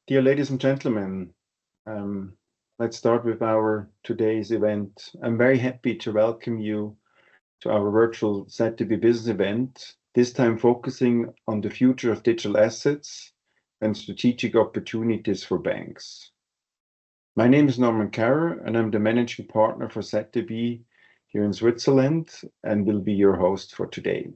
Dear ladies and gentlemen, let's start with our today's event. I'm very happy to welcome you to our virtual zeb business event, this time focusing on the future of digital assets and strategic opportunities for banks. My name is Norman Carrer, and I'm the managing partner for zeb here in Switzerland and will be your host for today.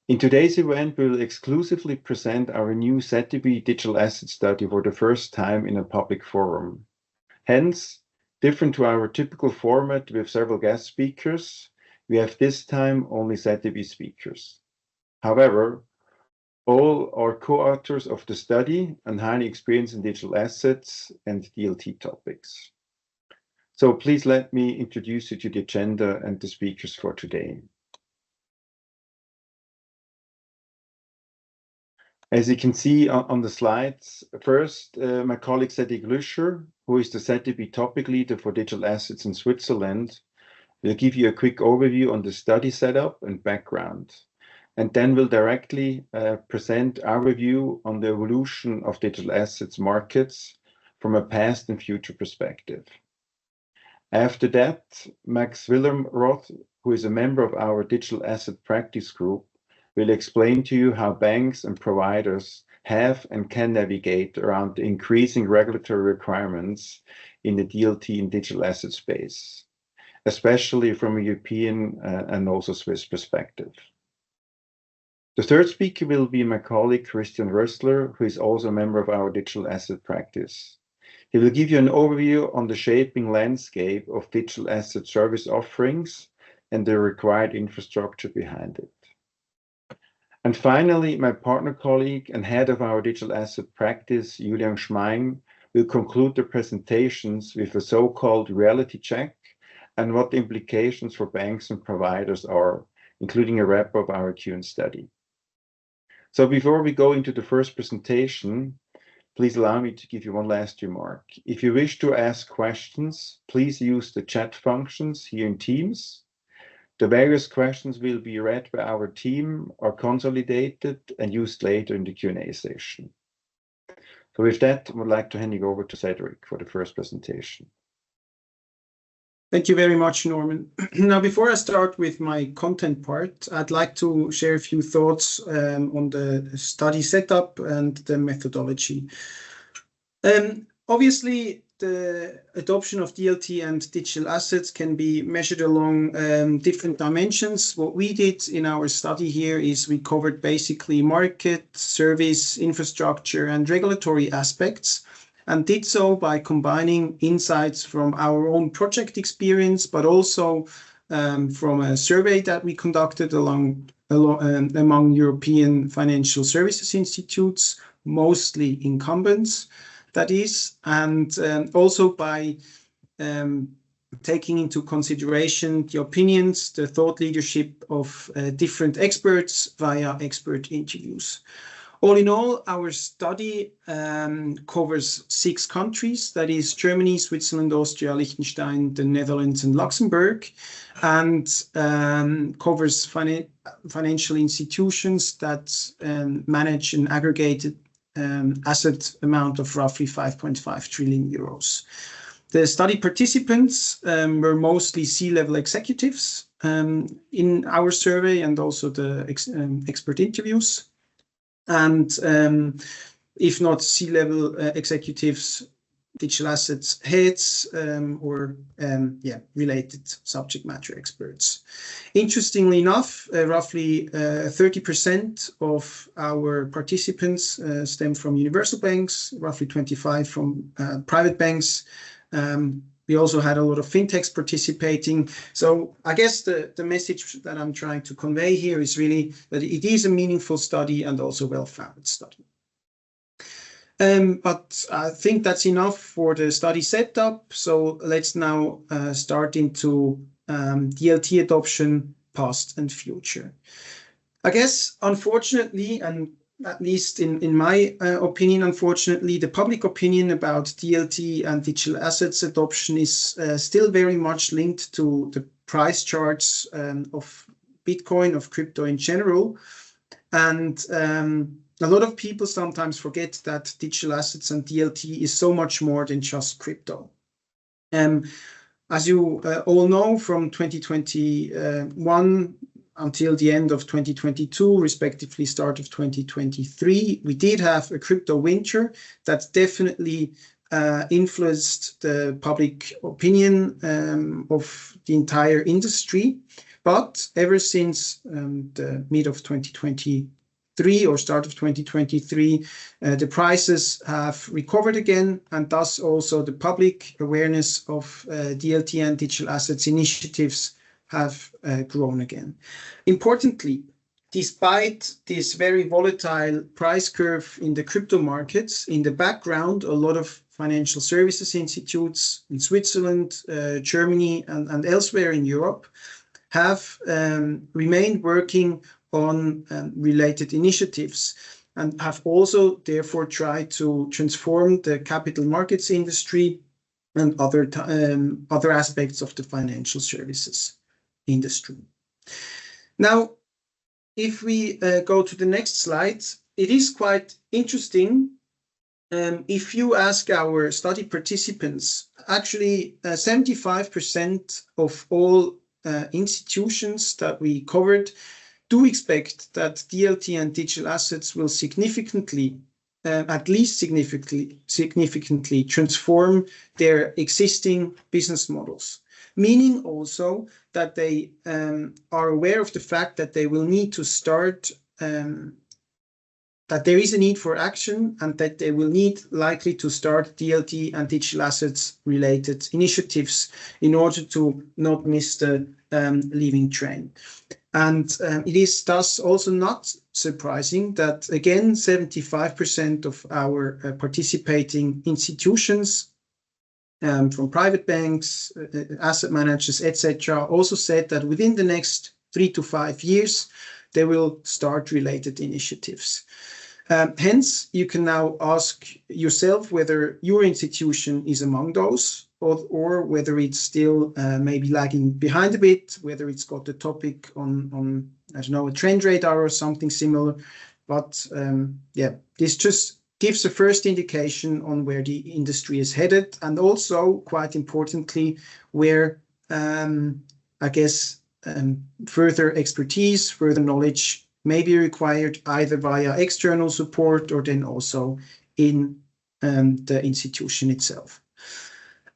In today's event, we will exclusively present our new zeb digital asset study for the first time in a public forum. Hence, different to our typical format with several guest speakers, we have this time only zeb speakers. However, all are co-authors of the study and highly experienced in digital assets and DLT topics. So please let me introduce you to the agenda and the speakers for today. As you can see on the slides, first, my colleague Cedric Lüscher, who is the zeb topic leader for digital assets in Switzerland, will give you a quick overview on the study setup and background, and then will directly present our view on the evolution of digital assets markets from a past and future perspective. After that, Max Willemroth, who is a member of our digital asset practice group, will explain to you how banks and providers have and can navigate around the increasing regulatory requirements in the DLT and digital asset space, especially from a European and also Swiss perspective. The third speaker will be my colleague Christian Rössler, who is also a member of our digital asset practice. He will give you an overview on the shaping landscape of digital asset service offerings and the required infrastructure behind it. And finally, my partner colleague and head of our digital asset practice, Julian Schmeing, will conclude the presentations with a so-called reality check and what the implications for banks and providers are, including a wrap of our Q&A study. So before we go into the first presentation, please allow me to give you one last remark. If you wish to ask questions, please use the chat functions here in Teams. The various questions will be read by our team, are consolidated and used later in the Q&A session. So with that, I would like to hand it over to Cedric for the first presentation. Thank you very much, Norman. Now, before I start with my content part, I'd like to share a few thoughts on the study setup and the methodology. Obviously, the adoption of DLT and digital assets can be measured along different dimensions. What we did in our study here is we covered basically market, service, infrastructure, and regulatory aspects, and did so by combining insights from our own project experience, but also from a survey that we conducted among European financial services institutes, mostly incumbents, that is, and also by taking into consideration the opinions, the thought leadership of different experts via expert interviews. All in all, our study covers 6 countries, that is Germany, Switzerland, Austria, Liechtenstein, the Netherlands, and Luxembourg, and covers financial institutions that manage an aggregated asset amount of roughly 5.5 trillion euros. The study participants were mostly C-level executives in our survey and also the expert interviews. And if not C-level executives, digital assets heads or related subject matter experts. Interestingly enough, roughly 30% of our participants stem from universal banks, roughly 25% from private banks. We also had a lot of fintechs participating. So I guess the message that I'm trying to convey here is really that it is a meaningful study and also well-founded study. But I think that's enough for the study setup. So let's now start into DLT adoption, past and future. I guess, unfortunately, and at least in my opinion, unfortunately, the public opinion about DLT and digital assets adoption is still very much linked to the price charts of Bitcoin, of crypto in general. And a lot of people sometimes forget that digital assets and DLT is so much more than just crypto. As you all know, from 2021 until the end of 2022, respectively start of 2023, we did have a crypto winter that definitely influenced the public opinion of the entire industry. But ever since the mid of 2023 or start of 2023, the prices have recovered again, and thus also the public awareness of DLT and digital assets initiatives have grown again. Importantly, despite this very volatile price curve in the crypto markets, in the background, a lot of financial services institutes in Switzerland, Germany, and elsewhere in Europe have remained working on related initiatives and have also therefore tried to transform the capital markets industry and other aspects of the financial services industry. Now, if we go to the next slide, it is quite interesting. If you ask our study participants, actually 75% of all institutions that we covered do expect that DLT and digital assets will significantly, at least significantly transform their existing business models. Meaning also that they are aware of the fact that they will need to start, that there is a need for action, and that they will need likely to start DLT and digital assets related initiatives in order to not miss the leaving train. And it is thus also not surprising that, again, 75% of our participating institutions from private banks, asset managers, etc., also said that within the next 3 to 5 years, they will start related initiatives. Hence, you can now ask yourself whether your institution is among those, or whether it's still maybe lagging behind a bit, whether it's got a topic on I don't know, a trend radar or something similar. But yeah, this just gives a first indication on where the industry is headed, and also, quite importantly, where I guess further expertise, further knowledge may be required either via external support or then also in the institution itself.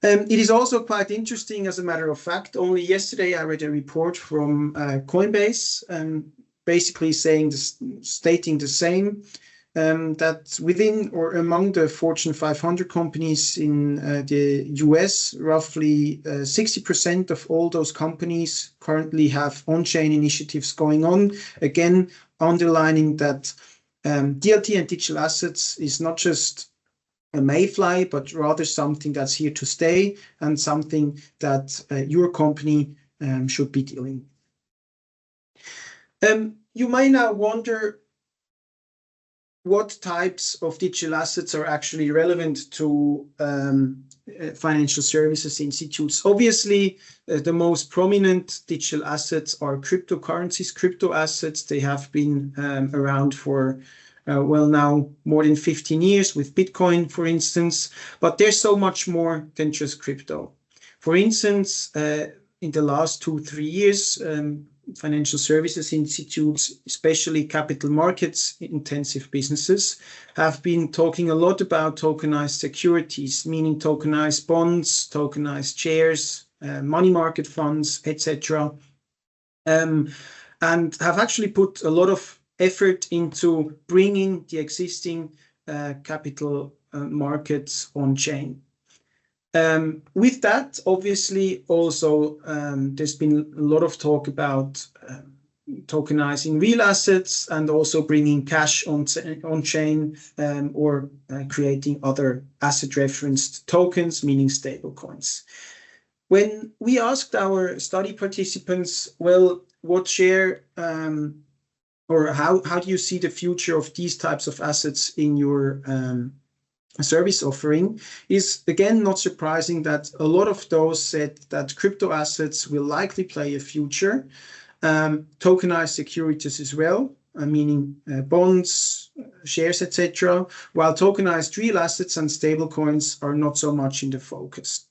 It is also quite interesting, as a matter of fact. Only yesterday I read a report from Coinbase, basically stating the same, that within or among the Fortune 500 companies in the US, roughly 60% of all those companies currently have on-chain initiatives going on, again underlining that DLT and digital assets is not just a mayfly, but rather something that's here to stay and something that your company should be dealing with. You may now wonder what types of digital assets are actually relevant to financial services institutes. Obviously, the most prominent digital assets are cryptocurrencies, crypto assets. They have been around for well, now more than 15 years with Bitcoin, for instance, but there's so much more than just crypto. For instance, in the last 2-3 years, financial services institutes, especially capital markets intensive businesses, have been talking a lot about tokenized securities, meaning tokenized bonds, tokenized shares, money market funds, etc., and have actually put a lot of effort into bringing the existing capital markets on chain. With that, obviously, also there's been a lot of talk about tokenizing real assets and also bringing cash on chain, or creating other asset referenced tokens, meaning stable coins. When we asked our study participants, well, what share or how do you see the future of these types of assets in your service offering, is again not surprising that a lot of those said that crypto assets will likely play a future, tokenized securities as well, meaning bonds, shares, etc., while tokenized real assets and stablecoins are not so much in the focus.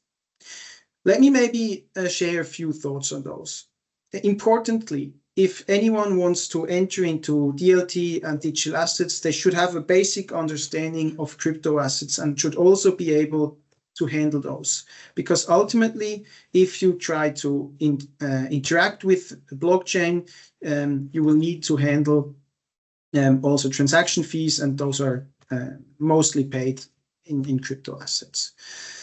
Let me maybe share a few thoughts on those. Importantly, if anyone wants to enter into DLT and digital assets, they should have a basic understanding of crypto assets and should also be able to handle those. Because ultimately, if you try to interact with the blockchain, you will need to handle also transaction fees, and those are mostly paid in crypto assets.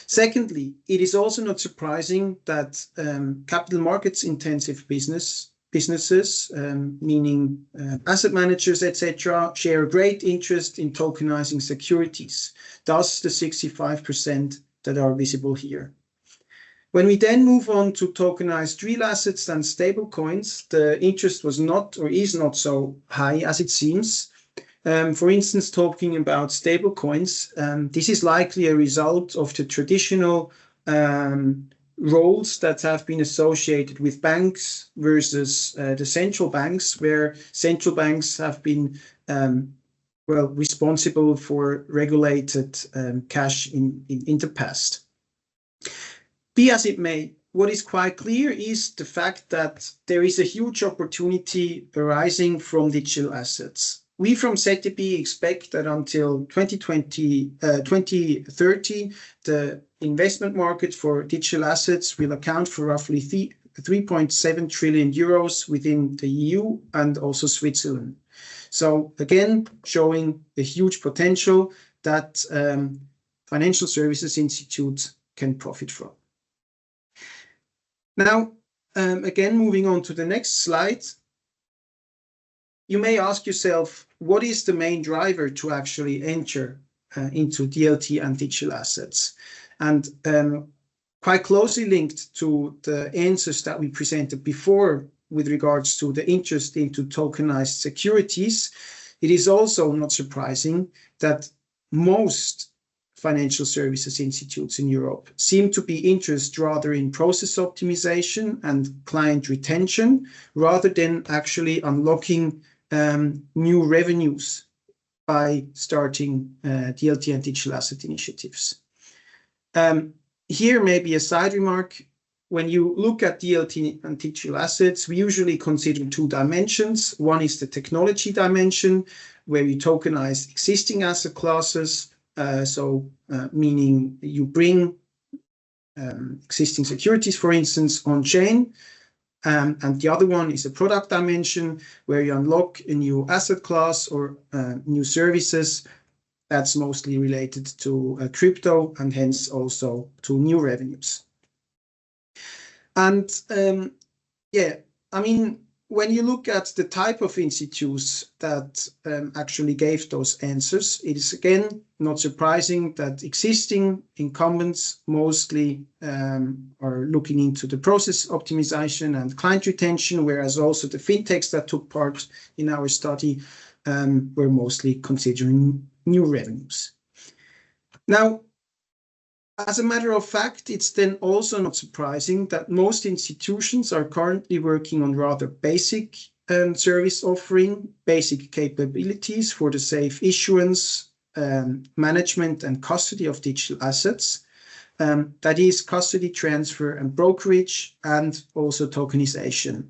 Secondly, it is also not surprising that capital markets intensive businesses, meaning asset managers, etc., share a great interest in tokenizing securities, thus the 65% that are visible here. When we then move on to tokenized real assets and stablecoins, the interest was not or is not so high as it seems. For instance, talking about stablecoins, this is likely a result of the traditional roles that have been associated with banks versus the central banks, where central banks have been responsible for regulated cash in the past. Be as it may, what is quite clear is the fact that there is a huge opportunity arising from digital assets. We from ZB expect that until 2030, the investment market for digital assets will account for roughly 3.7 trillion euros within the EU and also Switzerland. So again, showing a huge potential that financial services institutes can profit from. Now, again, moving on to the next slide, you may ask yourself, what is the main driver to actually enter into DLT and digital assets? And quite closely linked to the answers that we presented before with regards to the interest into tokenized securities, it is also not surprising that most financial services institutes in Europe seem to be interested rather in process optimization and client retention, rather than actually unlocking new revenues by starting DLT and digital asset initiatives. Here, maybe a side remark. When you look at DLT and digital assets, we usually consider two dimensions. One is the technology dimension, where you tokenize existing asset classes, meaning you bring existing securities, for instance, on chain. And the other one is a product dimension, where you unlock a new asset class or new services that's mostly related to crypto and hence also to new revenues. And I mean, when you look at the type of institutes that actually gave those answers, it is again not surprising that existing incumbents mostly are looking into the process optimization and client retention, whereas also the fintechs that took part in our study were mostly considering new revenues. Now, as a matter of fact, it's then also not surprising that most institutions are currently working on rather basic service offering, basic capabilities for the safe issuance, management and custody of digital assets. That is custody, transfer and brokerage, and also tokenization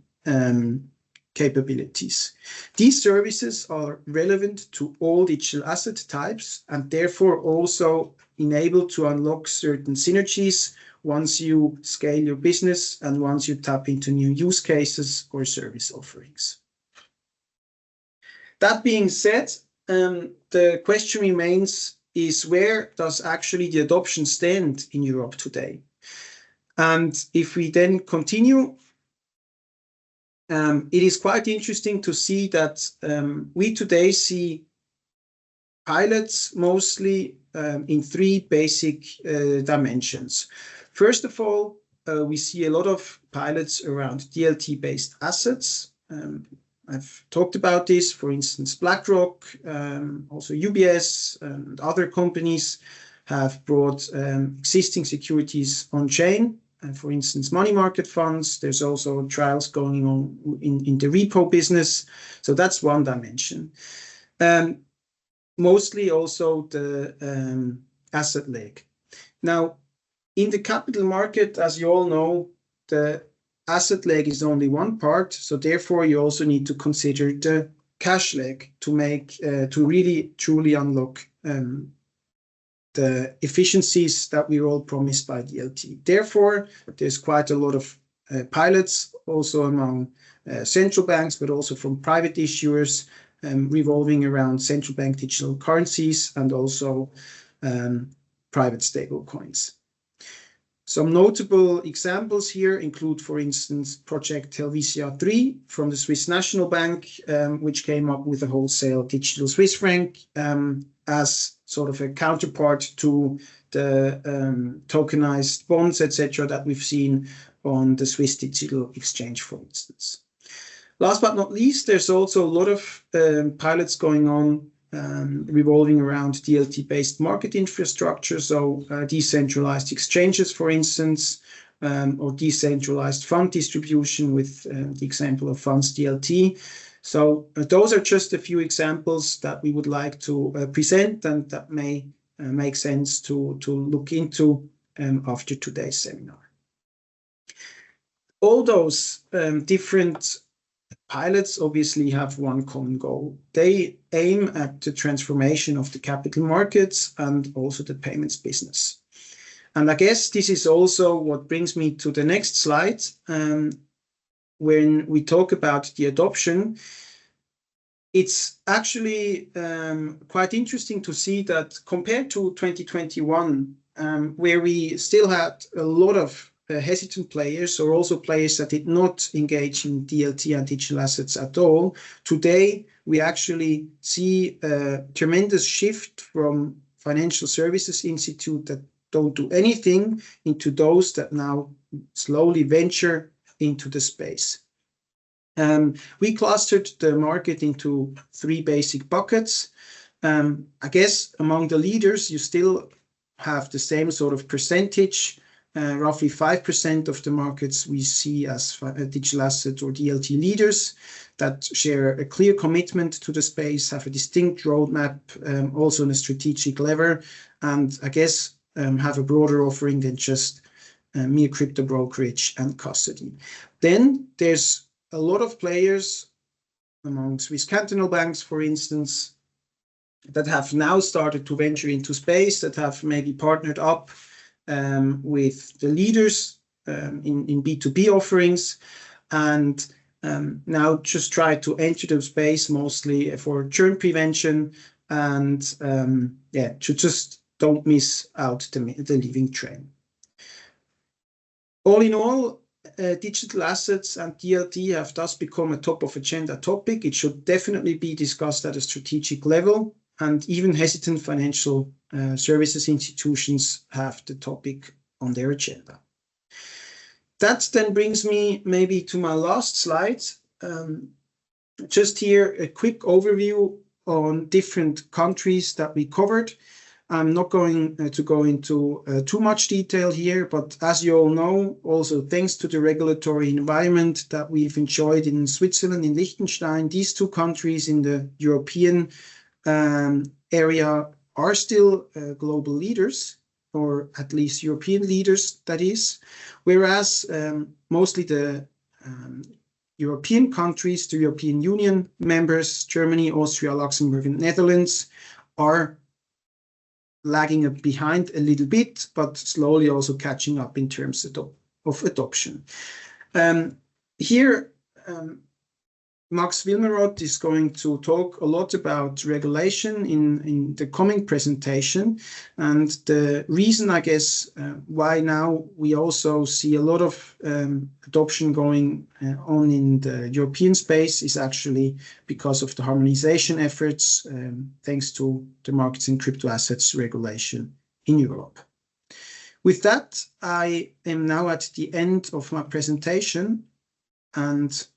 capabilities. These services are relevant to all digital asset types and therefore also enable to unlock certain synergies once you scale your business and once you tap into new use cases or service offerings. That being said, the question remains is where does actually the adoption stand in Europe today? And if we then continue, it is quite interesting to see that we today see pilots mostly in three basic dimensions. First of all, we see a lot of pilots around DLT-based assets. I've talked about this, for instance, BlackRock, also UBS and other companies have brought existing securities on chain for instance, money market funds. There's also trials going on in the repo business. So that's one dimension. Mostly also the asset leg. Now, in the capital market, as you all know, the asset leg is only one part. So therefore, you also need to consider the cash leg to really truly unlock the efficiencies that we were all promised by DLT. Therefore, there's quite a lot of pilots also among central banks, but also from private issuers revolving around central bank digital currencies and also private stable coins. Some notable examples here include, for instance, Project Helvetia 3 from the Swiss National Bank, which came up with a wholesale digital Swiss franc as sort of a counterpart to the tokenized bonds, etc., that we've seen on the Swiss Digital Exchange, for instance. Last but not least, there's also a lot of pilots going on revolving around DLT-based market infrastructure, so decentralized exchanges, for instance, or decentralized fund distribution with the example of Funds DLT. So those are just a few examples that we would like to present and that may make sense to look into after today's seminar. All those different pilots obviously have one common goal. They aim at the transformation of the capital markets and also the payments business. And I guess this is also what brings me to the next slide. When we talk about the adoption, it's actually quite interesting to see that compared to 2021, where we still had a lot of hesitant players, or also players that did not engage in DLT and digital assets at all. Today, we actually see a tremendous shift from financial services institutes that don't do anything into those that now slowly venture into the space. We clustered the market into three basic buckets. I guess among the leaders, you still have the same sort of percentage. Roughly 5% of the markets we see as digital asset or DLT leaders that share a clear commitment to the space, have a distinct roadmap, also on a strategic level, and I guess have a broader offering than just mere crypto brokerage and custody. Then there's a lot of players among Swiss cantonal banks, for instance, that have now started to venture into space, that have maybe partnered up with the leaders in B2B offerings, and now just try to enter the space mostly for churn prevention and to just don't miss out the leaving train. All in all, digital assets and DLT have thus become a top of agenda topic. It should definitely be discussed at a strategic level, and even hesitant financial services institutions have the topic on their agenda. That then brings me maybe to my last slide. Just here, a quick overview on different countries that we covered. I'm not going to go into too much detail here, but as you all know, also thanks to the regulatory environment that we've enjoyed in Switzerland, in Liechtenstein, these two countries in the European area are still global leaders, or at least European leaders, that is, whereas mostly the European countries, the European Union members, Germany, Austria, Luxembourg, and Netherlands, are lagging behind a little bit, but slowly also catching up in terms of adoption. Here, Max Wilmeroth is going to talk a lot about regulation in the coming presentation. And the reason, I guess, why now we also see a lot of adoption going on in the European space is actually because of the harmonization efforts, thanks to the markets in crypto assets regulation in Europe. With that, I am now at the end of my presentation, and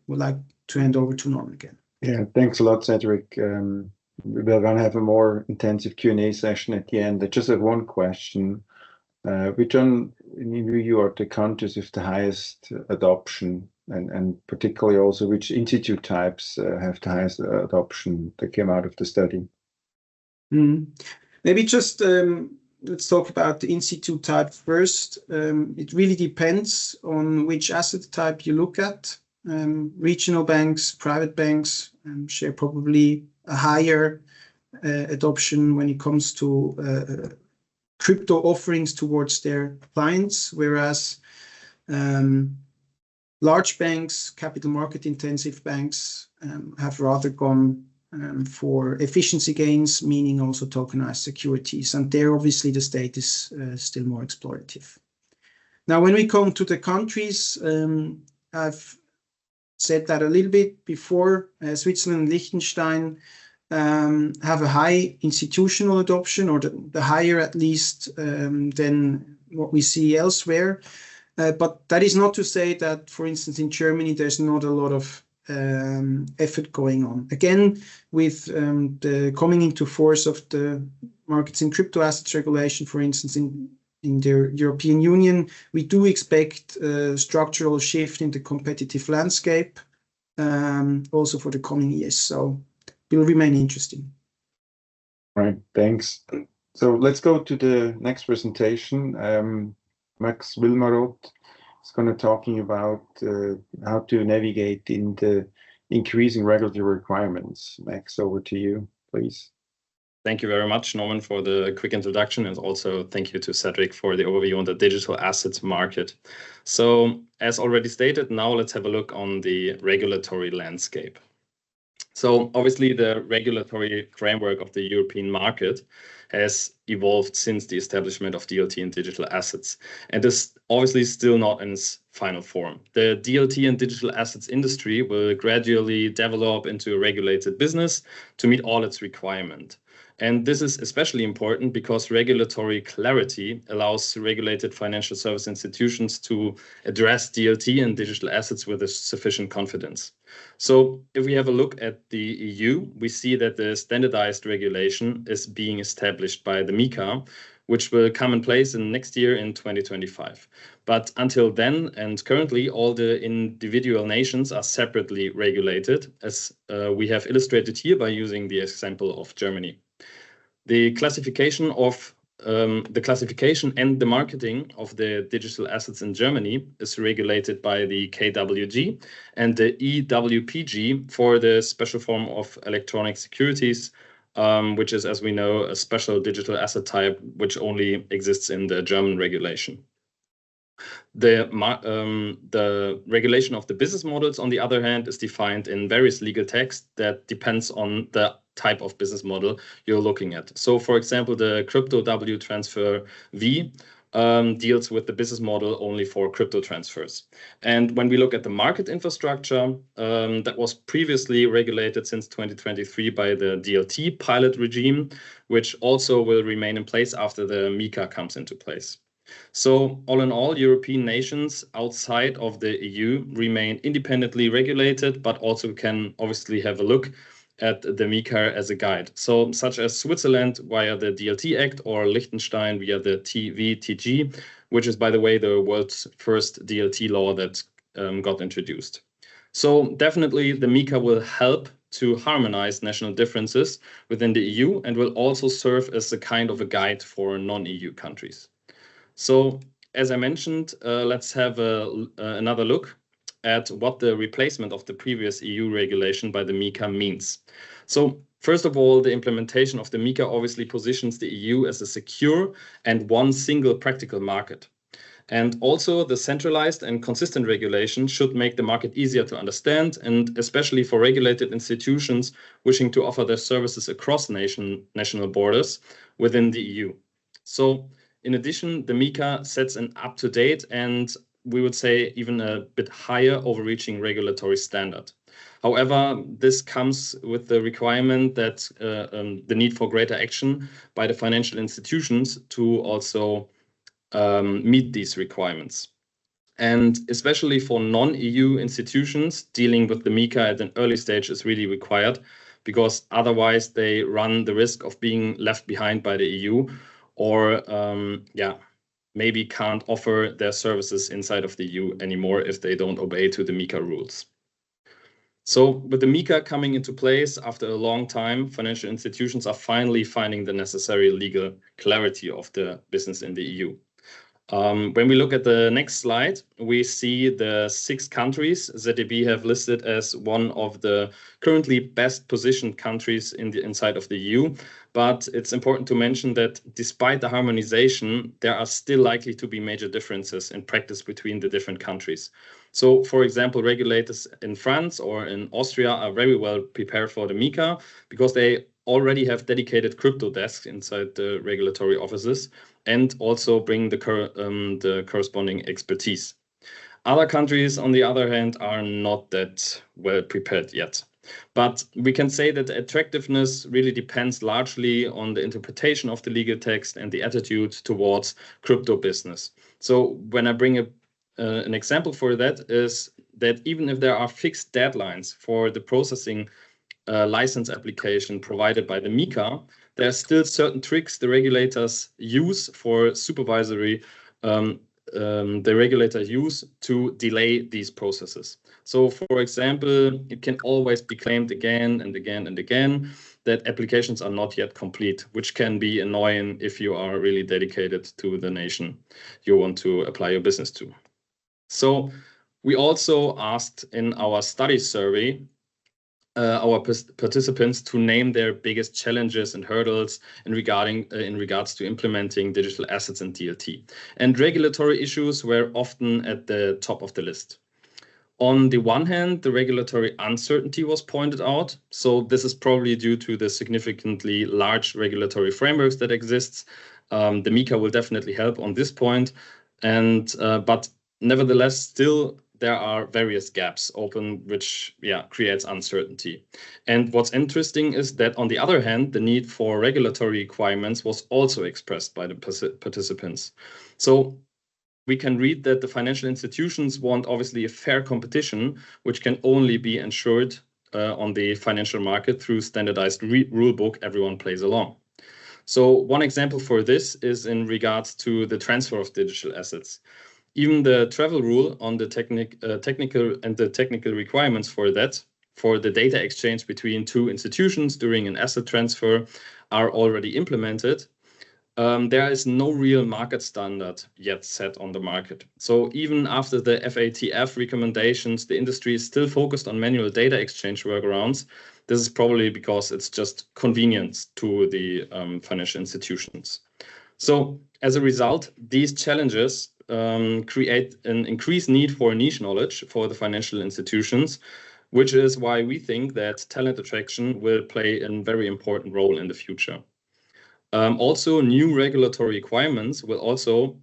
would like to hand over to Norm again. Yeah, thanks a lot, Cedric. We're going to have a more intensive Q&A session at the end. I just have one question. Which in you are the countries with the highest adoption, and particularly also which institute types have the highest adoption that came out of the study? Maybe just let's talk about the institute type first. It really depends on which asset type you look at. Regional banks, private banks share probably a higher adoption when it comes to crypto offerings towards their clients, whereas large banks, capital market intensive banks have rather gone for efficiency gains, meaning also tokenized securities. And there, obviously, the state is still more explorative. Now, when we come to the countries, I've said that a little bit before. Switzerland and Liechtenstein have a high institutional adoption, or the higher at least than what we see elsewhere. But that is not to say that, for instance, in Germany, there's not a lot of effort going on. Again, with the coming into force of the markets in crypto assets regulation, for instance, in the European Union, we do expect a structural shift in the competitive landscape also for the coming years. So it will remain interesting. All right, thanks. So let's go to the next presentation. Max Wilmeroth is going to talking about how to navigate in the increasing regulatory requirements. Max, over to you, please. Thank you very much, Norman, for the quick introduction, and also thank you to Cedric for the overview on the digital assets market. So, as already stated, now let's have a look on the regulatory landscape. So, obviously, the regulatory framework of the European market has evolved since the establishment of DLT and digital assets, and is obviously still not in its final form. The DLT and digital assets industry will gradually develop into a regulated business to meet all its requirements. And this is especially important because regulatory clarity allows regulated financial service institutions to address DLT and digital assets with a sufficient confidence. So if we have a look at the EU, we see that the standardized regulation is being established by the MiCA, which will come in place in next year in 2025. But until then, and currently, all the individual nations are separately regulated, as we have illustrated here by using the example of Germany. The classification and the marketing of the digital assets in Germany is regulated by the KWG and the EWPG for the special form of electronic securities, which is, as we know, a special digital asset type which only exists in the German regulation. The regulation of the business models, on the other hand, is defined in various legal texts that depends on the type of business model you're looking at. So, for example, the crypto W transfer V deals with the business model only for crypto transfers. And when we look at the market infrastructure, that was previously regulated since 2023 by the DLT pilot regime, which also will remain in place after the MiCA comes into place. So all in all, European nations outside of the EU remain independently regulated, but also can obviously have a look at the MiCA as a guide. So such as Switzerland via the DLT Act, or Liechtenstein via the TVTG, which is, by the way, the world's first DLT law that got introduced. So definitely the MiCA will help to harmonize national differences within the EU and will also serve as a kind of a guide for non-EU countries. So, as I mentioned, let's have another look at what the replacement of the previous EU regulation by the MiCA means. So, first of all, the implementation of the MiCA obviously positions the EU as a secure and one single practical market. And also, the centralized and consistent regulation should make the market easier to understand, and especially for regulated institutions wishing to offer their services across national borders within the EU. So, in addition, the MiCA sets an up-to-date and we would say even a bit higher overreaching regulatory standard. However, this comes with the requirement that the need for greater action by the financial institutions to also meet these requirements. And especially for non-EU institutions, dealing with the MiCA at an early stage is really required, because otherwise they run the risk of being left behind by the EU, or maybe can't offer their services inside of the EU anymore if they don't obey to the MiCA rules. So with the MiCA coming into place after a long time, financial institutions are finally finding the necessary legal clarity of the business in the EU. When we look at the next slide, we see the 6 countries ZDB have listed as one of the currently best positioned countries inside of the EU. But it's important to mention that despite the harmonization, there are still likely to be major differences in practice between the different countries. So, for example, regulators in France or in Austria are very well prepared for the MiCA because they already have dedicated crypto desks inside the regulatory offices and also bring the corresponding expertise. Other countries, on the other hand, are not that well prepared yet. But we can say that the attractiveness really depends largely on the interpretation of the legal text and the attitude towards crypto business. So when I bring an example for that is that even if there are fixed deadlines for the processing license application provided by the MiCA, there are still certain tricks the regulators use for supervisory the regulators use to delay these processes. So, for example, it can always be claimed again and again and again that applications are not yet complete, which can be annoying if you are really dedicated to the nation you want to apply your business to. So, we also asked in our study survey our participants to name their biggest challenges and hurdles in regards to implementing digital assets and DLT. And regulatory issues were often at the top of the list. On the one hand, the regulatory uncertainty was pointed out. So this is probably due to the significantly large regulatory frameworks that exists. The MiCA will definitely help on this point. And but nevertheless, still there are various gaps open, which creates uncertainty. And what's interesting is that, on the other hand, the need for regulatory requirements was also expressed by the participants. So we can read that the financial institutions want obviously a fair competition, which can only be ensured on the financial market through standardized rule book everyone plays along. So one example for this is in regards to the transfer of digital assets. Even the travel rule on the technical requirements for that, for the data exchange between 2 institutions during an asset transfer, are already implemented. There is no real market standard yet set on the market. So even after the FATF recommendations, the industry is still focused on manual data exchange workarounds. This is probably because it's just convenience to the financial institutions. So as a result, these challenges create an increased need for niche knowledge for the financial institutions, which is why we think that talent attraction will play a very important role in the future. Also, new regulatory requirements will also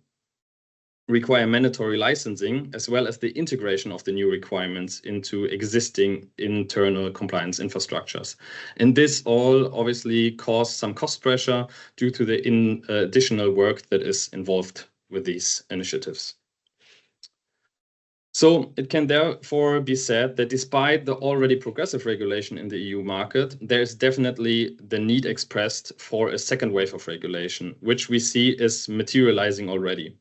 require mandatory licensing, as well as the integration of the new requirements into existing internal compliance infrastructures. And this all obviously causes some cost pressure due to the additional work that is involved with these initiatives. So it can therefore be said that despite the already progressive regulation in the EU market, there is definitely the need expressed for a second wave of regulation, which we see is materializing already.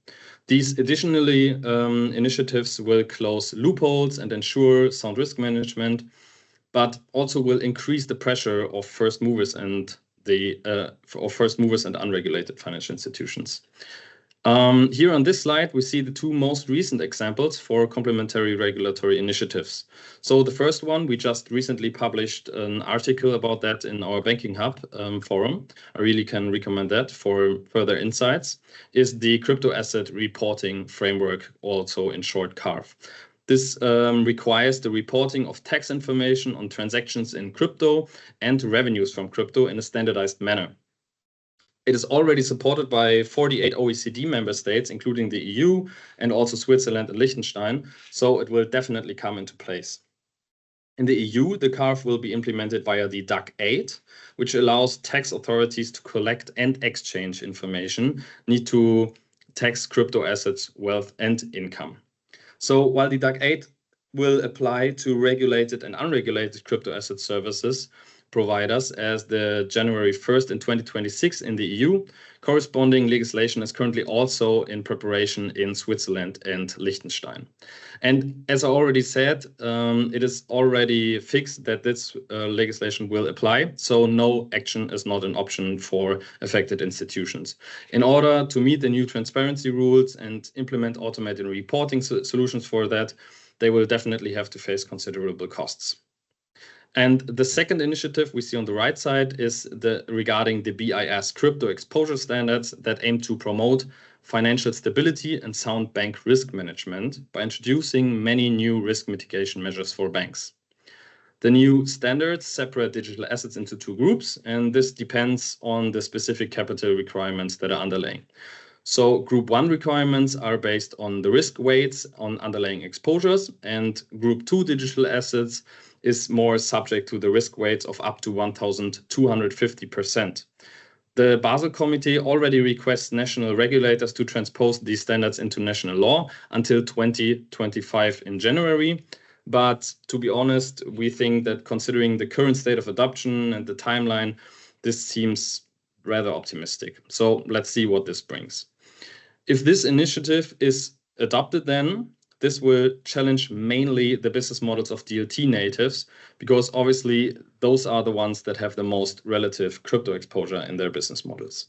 These additionally initiatives will close loopholes and ensure sound risk management, but also will increase the pressure of first movers and unregulated financial institutions. Here on this slide, we see the 2 most recent examples for complementary regulatory initiatives. So the first one, we just recently published an article about that in our Banking Hub forum. I really can recommend that for further insights, is the Crypto Asset Reporting Framework, also in short CARF. This requires the reporting of tax information on transactions in crypto and revenues from crypto in a standardized manner. It is already supported by 48 OECD member states, including the EU, and also Switzerland and Liechtenstein, so it will definitely come into place. In the EU, the CARF will be implemented via the DAC 8, which allows tax authorities to collect and exchange information need to tax crypto assets, wealth, and income. So while the DAC 8 will apply to regulated and unregulated crypto asset services, providers as the January 1st in 2026 in the EU. Corresponding legislation is currently also in preparation in Switzerland and Liechtenstein. And as I already said, it is already fixed that this legislation will apply, so no action is not an option for affected institutions. In order to meet the new transparency rules and implement automated reporting solutions for that, they will definitely have to face considerable costs. And the second initiative we see on the right side is regarding the BIS crypto exposure standards that aim to promote financial stability and sound bank risk management by introducing many new risk mitigation measures for banks. The new standards separate digital assets into two groups, and this depends on the specific capital requirements that are underlying. So Group 1 requirements are based on the risk weights on underlying exposures, and Group 2 digital assets is more subject to the risk weights of up to 1,250%. The Basel Committee already requests national regulators to transpose these standards into national law until 2025 in January. But to be honest, we think that considering the current state of adoption and the timeline, this seems rather optimistic. So let's see what this brings. If this initiative is adopted, then this will challenge mainly the business models of DLT natives, because obviously those are the ones that have the most relative crypto exposure in their business models.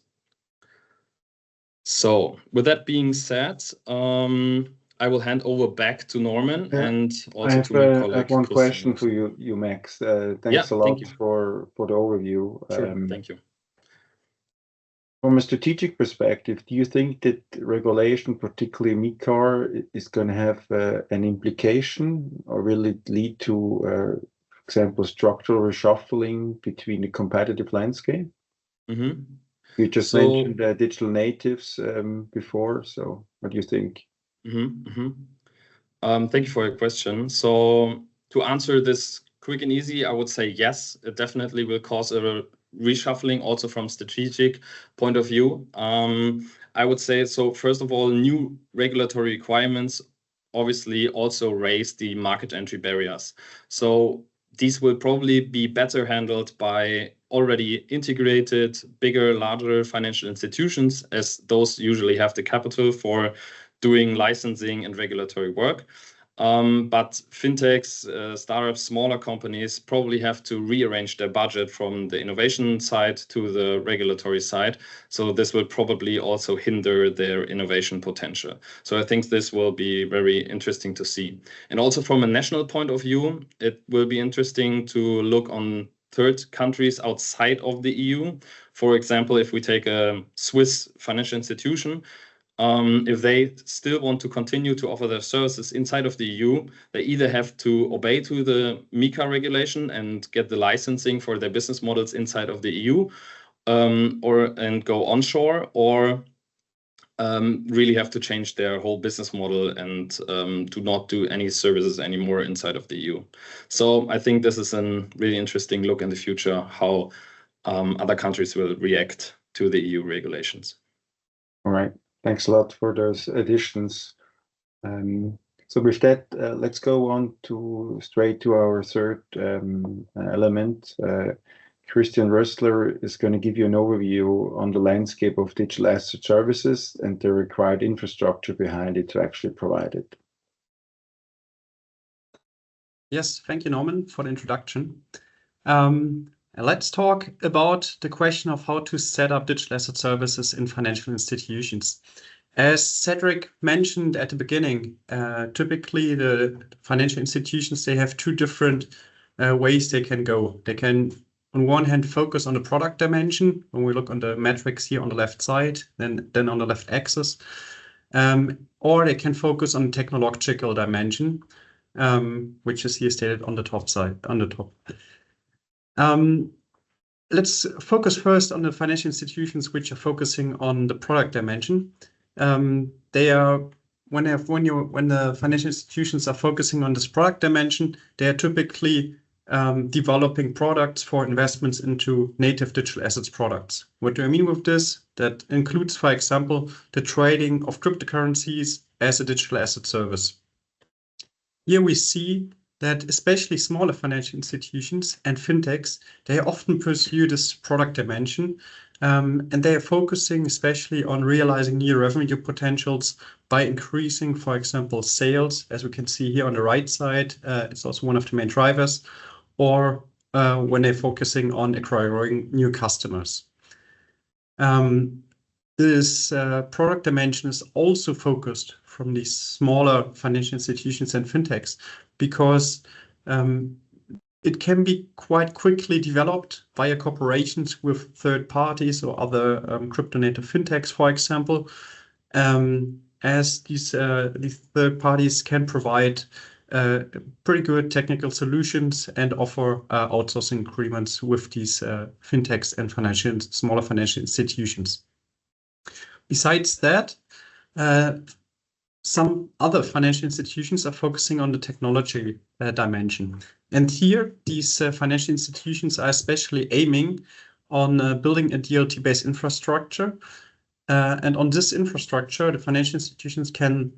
So with that being said, I will hand over back to Norman and also to my colleague. I have one question for you, Max. Thanks a lot for the overview. Sure, thank you. From a strategic perspective, do you think that regulation, particularly MiCAR, is going to have an implication, or will it lead to, for example, structural reshuffling between the competitive landscape? Mm-hmm. You just mentioned digital natives before, so what do you think? Thank you for your question. So to answer this quick and easy, I would say yes, it definitely will cause a reshuffling also from strategic point of view. I would say, so first of all, new regulatory requirements obviously also raise the market entry barriers. So these will probably be better handled by already integrated, bigger, larger financial institutions, as those usually have the capital for doing licensing and regulatory work. But fintechs, startups, smaller companies probably have to rearrange their budget from the innovation side to the regulatory side. So this will probably also hinder their innovation potential. So I think this will be very interesting to see. And also from a national point of view, it will be interesting to look on third countries outside of the EU. For example, if we take a Swiss financial institution, if they still want to continue to offer their services inside of the EU, they either have to obey to the MiCAR regulation and get the licensing for their business models inside of the EU, and go onshore, or really have to change their whole business model and do not do any services anymore inside of the EU. So I think this is a really interesting look in the future, how other countries will react to the EU regulations. All right. Thanks a lot for those additions. So with that, let's go on straight to our third element. Christian Rössler is going to give you an overview on the landscape of digital asset services and the required infrastructure behind it to actually provide it. Yes, thank you, Norman, for the introduction. Let's talk about the question of how to set up digital asset services in financial institutions. As Cedric mentioned at the beginning, typically the financial institutions, they have two different ways they can go. They can, on one hand, focus on the product dimension. When we look on the metrics here on the left side, then on the left axis, or they can focus on technological dimension, which is here stated on the top side, on the top. Let's focus first on the financial institutions which are focusing on the product dimension. They are when the financial institutions are focusing on this product dimension, they are typically developing products for investments into native digital assets products. What do I mean with this? That includes, for example, the trading of cryptocurrencies as a digital asset service. Here we see that especially smaller financial institutions and fintechs, they often pursue this product dimension, and they are focusing especially on realizing new revenue potentials by increasing, for example, sales, as we can see here on the right side. It's also one of the main drivers, or when they're focusing on acquiring new customers. This product dimension is also focused from these smaller financial institutions and fintechs because it can be quite quickly developed via corporations with third parties or other crypto native fintechs, for example, as these third parties can provide pretty good technical solutions and offer outsourcing agreements with these fintechs and smaller financial institutions. Besides that, some other financial institutions are focusing on the technology dimension. And here, these financial institutions are especially aiming on building a DLT-based infrastructure. And on this infrastructure, the financial institutions can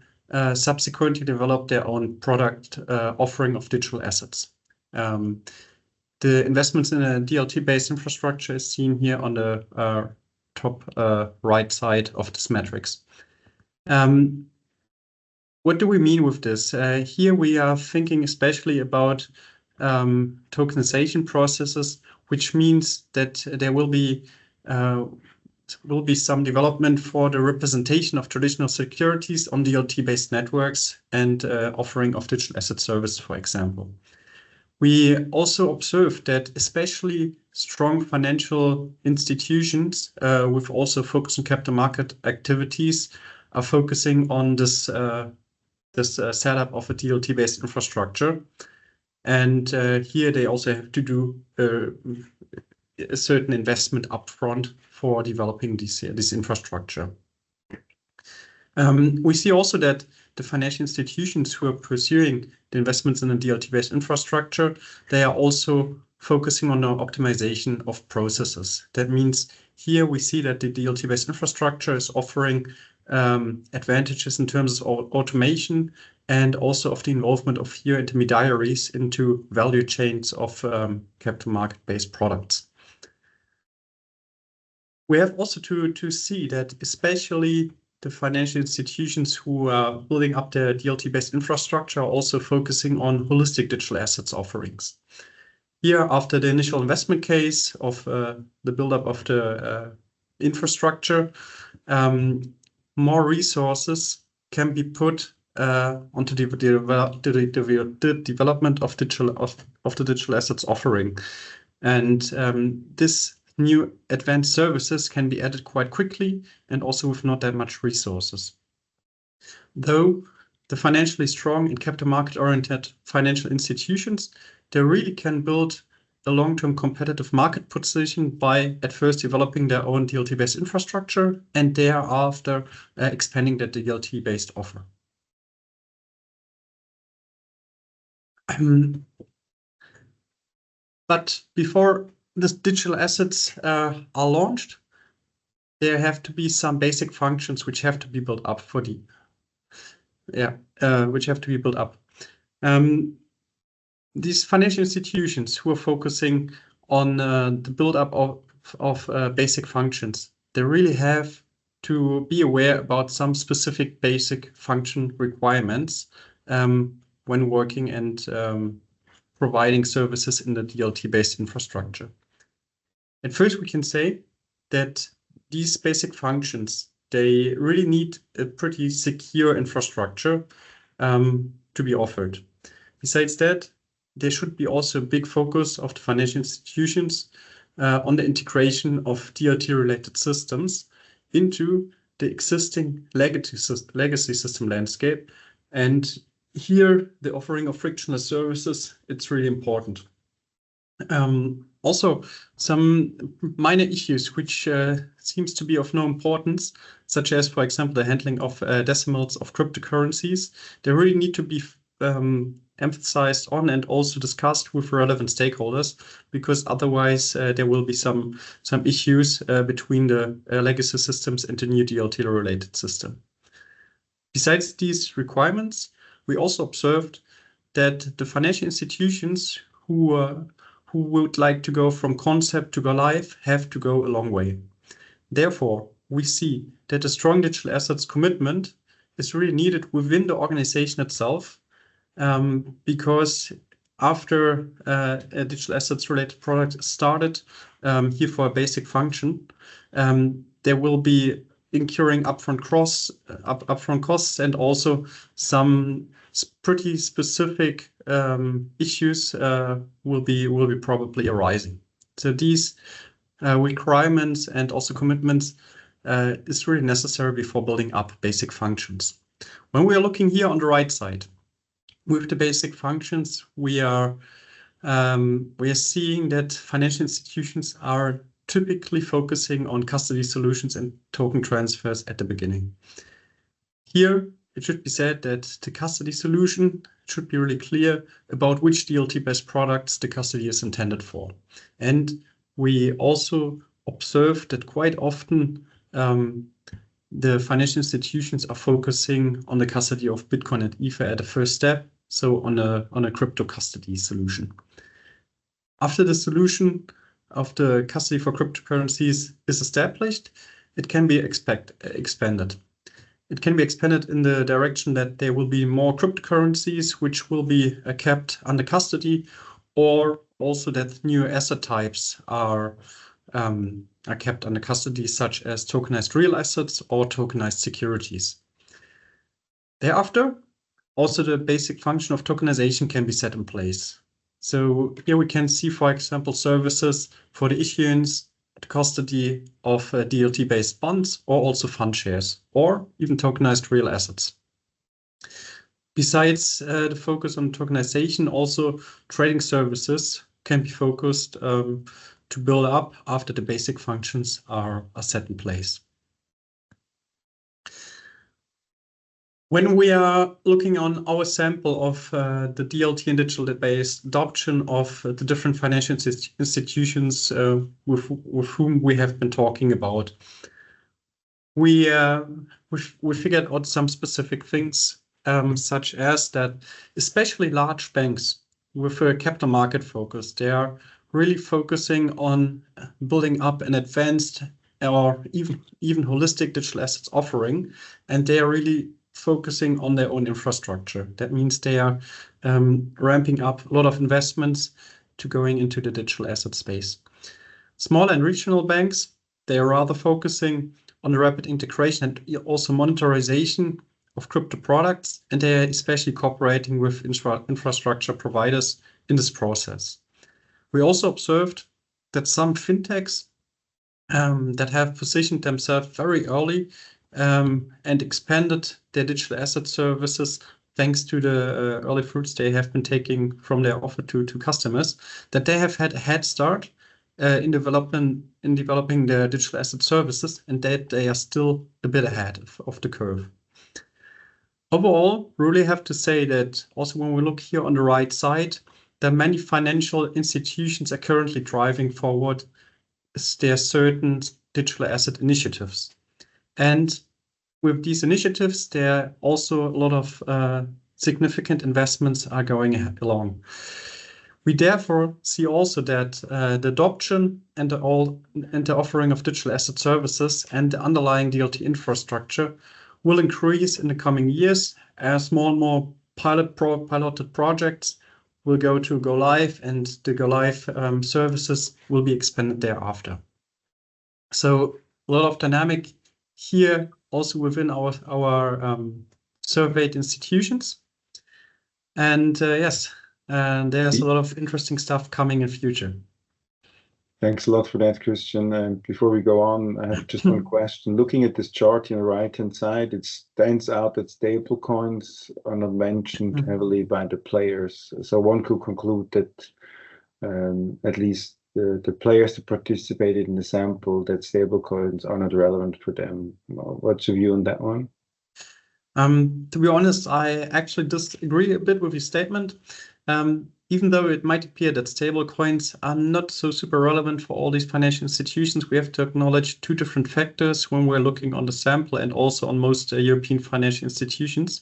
subsequently develop their own product offering of digital assets. The investments in a DLT-based infrastructure is seen here on the top right side of this matrix. What do we mean with this? Here we are thinking especially about tokenization processes, which means that there will be some development for the representation of traditional securities on DLT-based networks and offering of digital asset service, for example. We also observed that especially strong financial institutions with also focus on capital market activities are focusing on this setup of a DLT-based infrastructure. And here they also have to do a certain investment upfront for developing this infrastructure. We see also that the financial institutions who are pursuing the investments in a DLT-based infrastructure, they are also focusing on the optimization of processes. That means here we see that the DLT-based infrastructure is offering advantages in terms of automation and also of the involvement of fewer intermediaries into value chains of capital market-based products. We have also to see that especially the financial institutions who are building up their DLT-based infrastructure are also focusing on holistic digital assets offerings. Here, after the initial investment case of the buildup of the infrastructure, more resources can be put onto the development of the digital assets offering. And this new advanced services can be added quite quickly and also with not that much resources. Though the financially strong and capital market-oriented financial institutions, they really can build a long-term competitive market position by at first developing their own DLT-based infrastructure and thereafter expanding the DLT-based offer. But before the digital assets are launched, there have to be some basic functions which have to be built up for these financial institutions who are focusing on the build-up of basic functions, they really have to be aware about some specific basic function requirements when working and providing services in the DLT-based infrastructure. At first, we can say that these basic functions, they really need a pretty secure infrastructure to be offered. Besides that, there should be also a big focus of the financial institutions on the integration of DLT-related systems into the existing legacy system landscape. And here, the offering of frictionless services, it's really important. Also, some minor issues which seems to be of no importance, such as, for example, the handling of decimals of cryptocurrencies, they really need to be emphasized on and also discussed with relevant stakeholders, because otherwise there will be some issues between the legacy systems and the new DLT-related system. Besides these requirements, we also observed that the financial institutions who would like to go from concept to go live have to go a long way. Therefore, we see that a strong digital assets commitment is really needed within the organization itself, because after a digital assets related product is started, here for a basic function, there will be incurring upfront costs and also some pretty specific issues will be probably arising. So these requirements and also commitments is really necessary before building up basic functions. When we are looking here on the right side, with the basic functions, we are seeing that financial institutions are typically focusing on custody solutions and token transfers at the beginning. Here, it should be said that the custody solution should be really clear about which DLT-based products the custody is intended for. And we also observe that quite often the financial institutions are focusing on the custody of Bitcoin and Ether at the first step, so on a crypto custody solution. After the solution of the custody for cryptocurrencies is established, it can be expanded. It can be expanded in the direction that there will be more cryptocurrencies which will be kept under custody, or also that new asset types are kept under custody, such as tokenized real assets or tokenized securities. Thereafter, also the basic function of tokenization can be set in place. So here we can see, for example, services for the issuance, the custody of DLT-based bonds, or also fund shares, or even tokenized real assets. Besides the focus on tokenization, also trading services can be focused to build up after the basic functions are set in place. When we are looking on our sample of the DLT and digital-based adoption of the different financial institutions with whom we have been talking about, we figured out some specific things, such as that especially large banks with a capital market focus, they are really focusing on building up an advanced or even holistic digital assets offering, and they are really focusing on their own infrastructure. That means they are ramping up a lot of investments to going into the digital asset space. Small and regional banks, they are rather focusing on the rapid integration and also monetization of crypto products, and they are especially cooperating with infrastructure providers in this process. We also observed that some fintechs that have positioned themselves very early and expanded their digital asset services thanks to the early fruits they have been taking from their offer to customers, that they have had a head start in developing their digital asset services, and that they are still a bit ahead of the curve. Overall, really have to say that also when we look here on the right side, that many financial institutions are currently driving forward their certain digital asset initiatives. And with these initiatives, there are also a lot of significant investments are going along. We therefore see also that the adoption and the offering of digital asset services and the underlying DLT infrastructure will increase in the coming years as more and more piloted projects will go live, and the go live services will be expanded thereafter. So a lot of dynamic here also within our surveyed institutions. And yes, there's a lot of interesting stuff coming in future. Thanks a lot for that, Christian. And before we go on, I have just one question. Looking at this chart on the right-hand side, it stands out that stable coins are not mentioned heavily by the players. So one could conclude that at least the players that participated in the sample, that stable coins are not relevant for them. What's your view on that one? To be honest, I actually disagree a bit with your statement. Even though it might appear that stable coins are not so super relevant for all these financial institutions, we have to acknowledge two different factors when we're looking on the sample and also on most European financial institutions.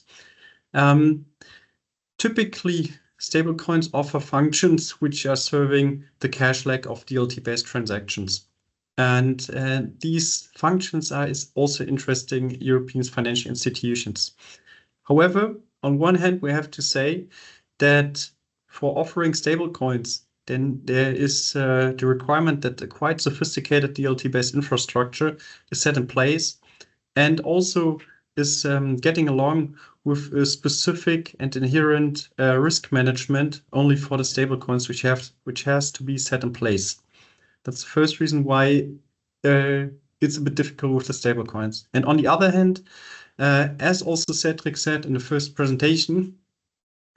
typically, stablecoins offer functions which are serving the cash leg of DLT-based transactions. And these functions are also interesting European financial institutions. However, on one hand, we have to say that for offering stablecoins, then there is the requirement that a quite sophisticated DLT-based infrastructure is set in place and also is getting along with a specific and inherent risk management only for the stablecoins which has to be set in place. That's the first reason why it's a bit difficult with the stablecoins. And on the other hand, as also Cedric said in the first presentation,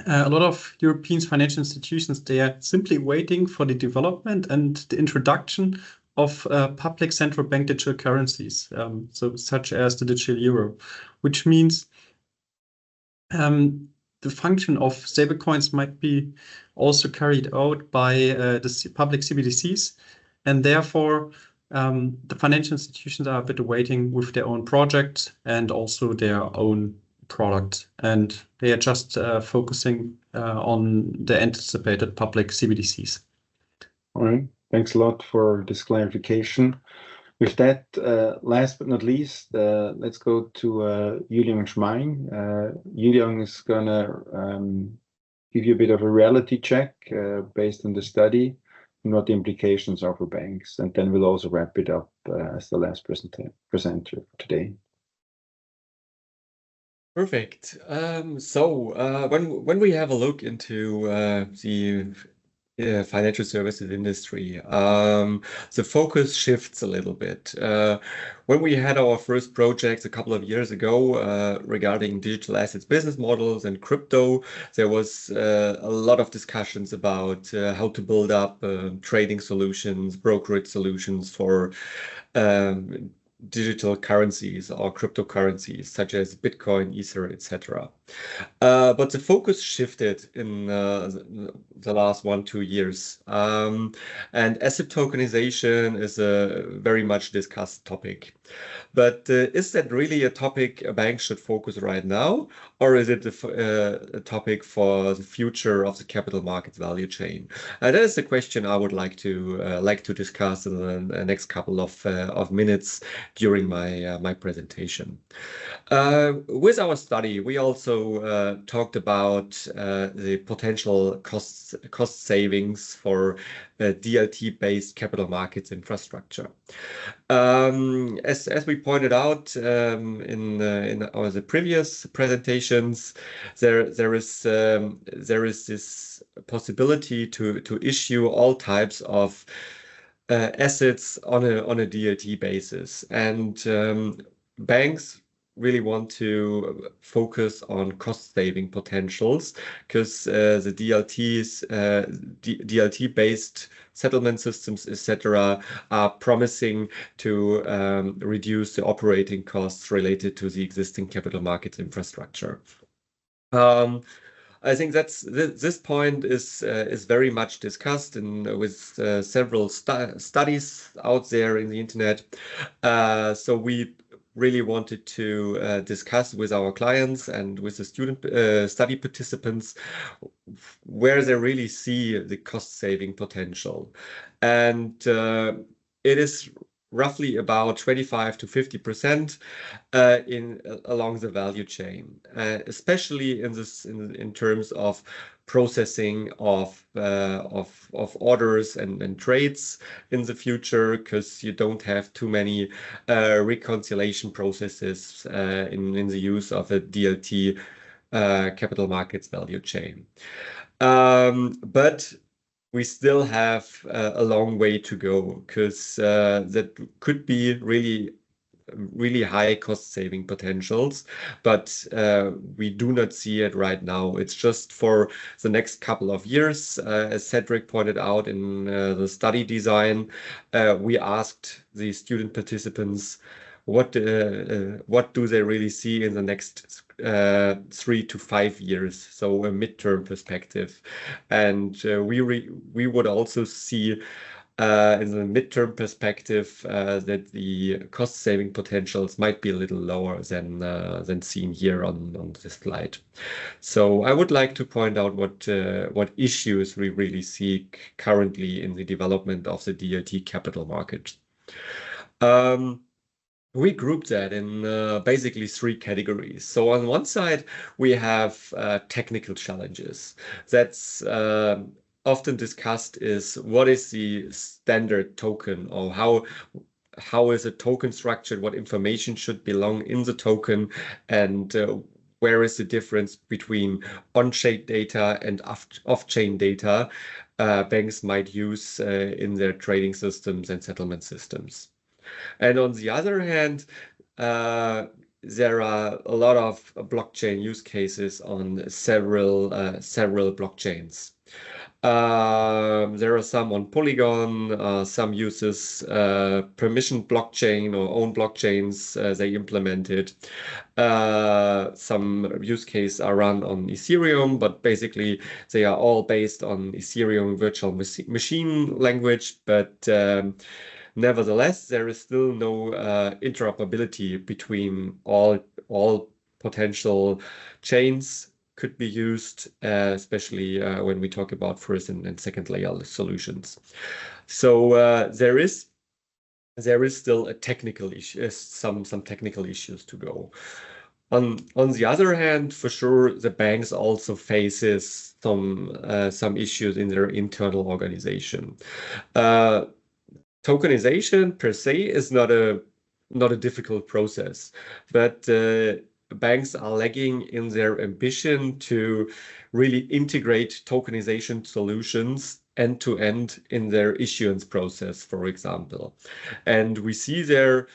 a lot of European financial institutions, they are simply waiting for the development and the introduction of public central bank digital currencies, so such as the digital euro, which means the function of stablecoins might be also carried out by the public CBDCs, and therefore the financial institutions are a bit waiting with their own project and also their own product, and they are just focusing on the anticipated public CBDCs. All right, thanks a lot for this clarification. With that, last but not least, let's go to Julian Schmein. Julian is gonna give you a bit of a reality check based on the study and what the implications are for banks, and then we'll also wrap it up as the last presenter for today. Perfect. So when we have a look into the financial services industry, the focus shifts a little bit. When we had our first project a couple of years ago regarding digital assets business models and crypto, there was a lot of discussions about how to build up trading solutions, brokerage solutions for digital currencies or cryptocurrencies such as Bitcoin, Ether, etc. But the focus shifted in the last 1-2 years. And asset tokenization is a very much discussed topic. But is that really a topic a bank should focus right now, or is it a topic for the future of the capital markets value chain? That is the question I would like to discuss in the next couple of minutes during my presentation. With our study, we also talked about the potential cost savings for DLT-based capital markets infrastructure. As we pointed out in the previous presentations, there is this possibility to issue all types of assets on a DLT basis, and banks really want to focus on cost-saving potentials because the DLT-based settlement systems, etc., are promising to reduce the operating costs related to the existing capital markets infrastructure. I think this point is very much discussed with several studies out there in the internet. So we really wanted to discuss with our clients and with the study participants where they really see the cost-saving potential. And it is roughly about 25 to 50% along the value chain, especially in terms of processing of orders and trades in the future, because you don't have too many reconciliation processes in the use of a DLT capital markets value chain. But we still have a long way to go, because that could be really high cost-saving potentials, but we do not see it right now. It's just for the next couple of years. As Cedric pointed out in the study design, we asked the student participants what do they really see in the next 3 to 5 years, so a midterm perspective. And we would also see in the midterm perspective, that the cost-saving potentials might be a little lower than seen here on this slide. So I would like to point out what issues we really see currently in the development of the DLT capital market. We group that in basically 3 categories. So on one side, we have technical challenges. That's often discussed is what is the standard token, or how is a token structured, what information should belong in the token, and where is the difference between on-chain data and off-chain data banks might use in their trading systems and settlement systems. And on the other hand, there are a lot of blockchain use cases on several blockchains. There are some on Polygon, some uses permission blockchain or own blockchains they implemented. Some use cases are run on Ethereum, but basically they are all based on Ethereum virtual machine language. But nevertheless, there is still no interoperability between all potential chains could be used, especially when we talk about first and second layer solutions. So there is still a technical issue, some technical issues to go. On the other hand, for sure, the banks also faces some issues in their internal organization. Tokenization per se is not a difficult process, but banks are lagging in their ambition to really integrate tokenization solutions end-to-end in their issuance process, for example. And we see there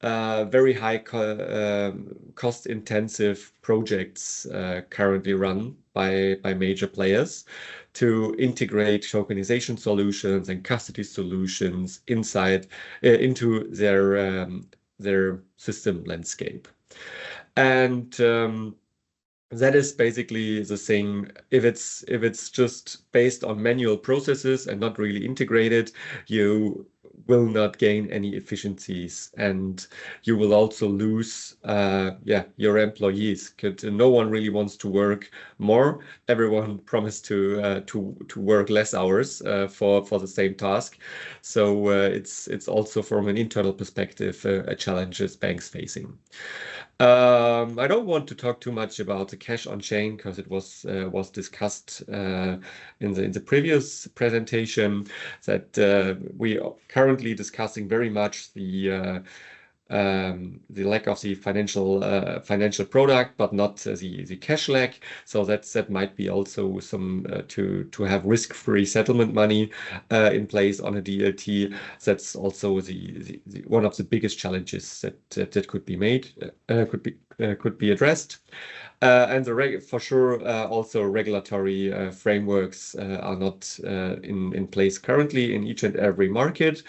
very high cost-intensive projects currently run by major players to integrate tokenization solutions and custody solutions into their system landscape. And that is basically the thing. If it's just based on manual processes and not really integrated, you will not gain any efficiencies, and you will also lose your employees. No one really wants to work more. Everyone promised to work less hours for the same task. So it's also from an internal perspective a challenge as banks facing. I don't want to talk too much about the cash on chain because it was discussed in the previous presentation, that we are currently discussing very much the lack of the financial product, but not the cash lack. So that might be also some to have risk-free settlement money in place on a DLT. That's also the one of the biggest challenges that could be made, could be addressed. And for sure, also regulatory frameworks are not in place currently in each and every market.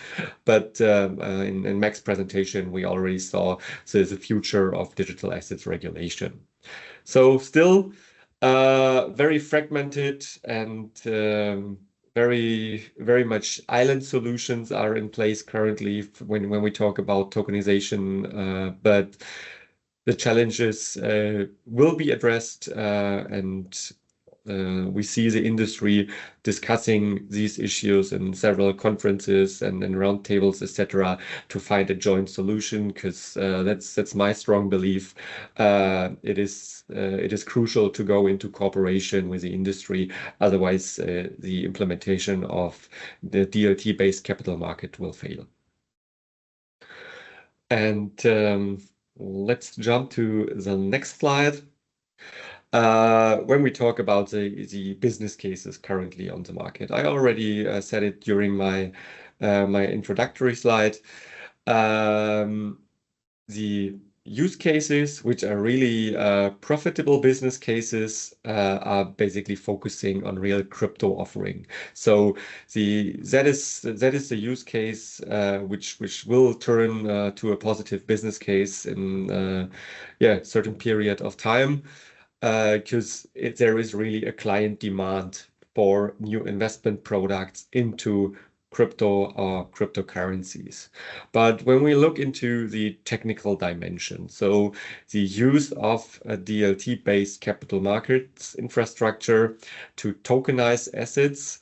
But in Mac's presentation, we already saw the future of digital assets regulation. So still very fragmented and very, very much island solutions are in place currently when we talk about tokenization. But the challenges will be addressed, and we see the industry discussing these issues in several conferences and roundtables, etc., to find a joint solution. Because that's my strong belief. It is crucial to go into cooperation with the industry. Otherwise, the implementation of the DLT-based capital market will fail. And let's jump to the next slide. When we talk about the business cases currently on the market, I already said it during my introductory slide. The use cases, which are really profitable business cases, are basically focusing on real crypto offering. So that is the use case which will turn to a positive business case in certain period of time, because there is really a client demand for new investment products into crypto or cryptocurrencies. But when we look into the technical dimension, so the use of a DLT-based capital markets infrastructure to tokenize assets,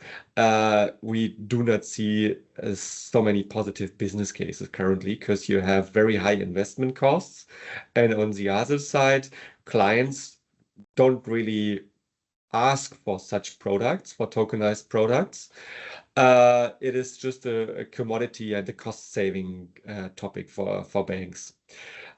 we do not see so many positive business cases currently, because you have very high investment costs. And on the other side, clients don't really ask for such products, for tokenized products. It is just a commodity and a cost-saving topic for banks.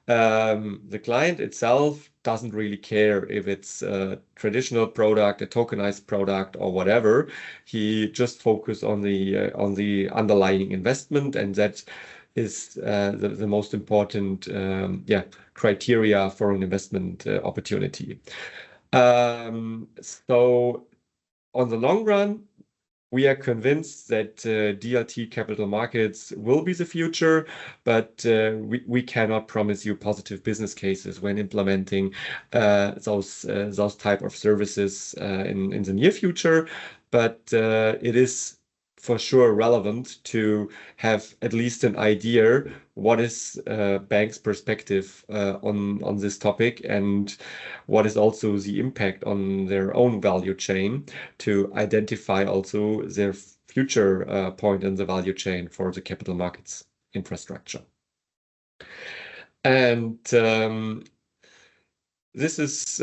The client itself doesn't really care if it's a traditional product, a tokenized product, or whatever. He just focuses on the underlying investment, and that is the most important criteria for an investment opportunity. So on the long run, we are convinced that DLT capital markets will be the future, but we cannot promise you positive business cases when implementing those type of services in the near future. But it is for sure relevant to have at least an idea what is bank's perspective on this topic, and what is also the impact on their own value chain, to identify also their future point in the value chain for the capital markets infrastructure. And this is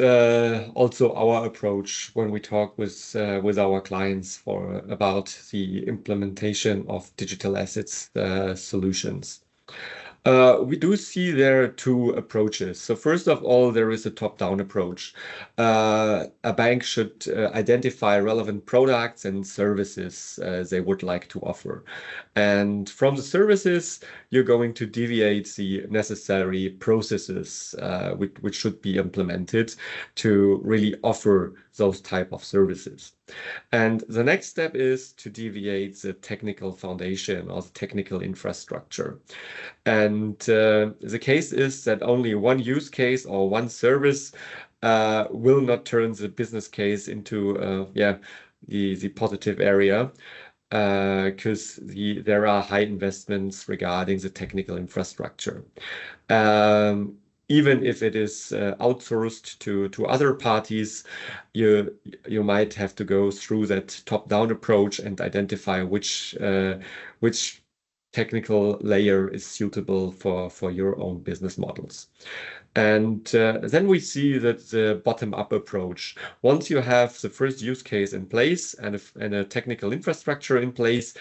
also our approach when we talk with our clients about the implementation of digital assets solutions. We do see there are two approaches. So first of all, there is a top-down approach. A bank should identify relevant products and services they would like to offer. And from the services, you're going to deviate the necessary processes which should be implemented to really offer those type of services. And the next step is to deviate the technical foundation or the technical infrastructure. And the case is that only one use case or one service will not turn the business case into the positive area, because there are high investments regarding the technical infrastructure. Even if it is outsourced to other parties, you might have to go through that top-down approach and identify which technical layer is suitable for your own business models. And then we see that the bottom-up approach, once you have the first use case in place and a technical infrastructure in place,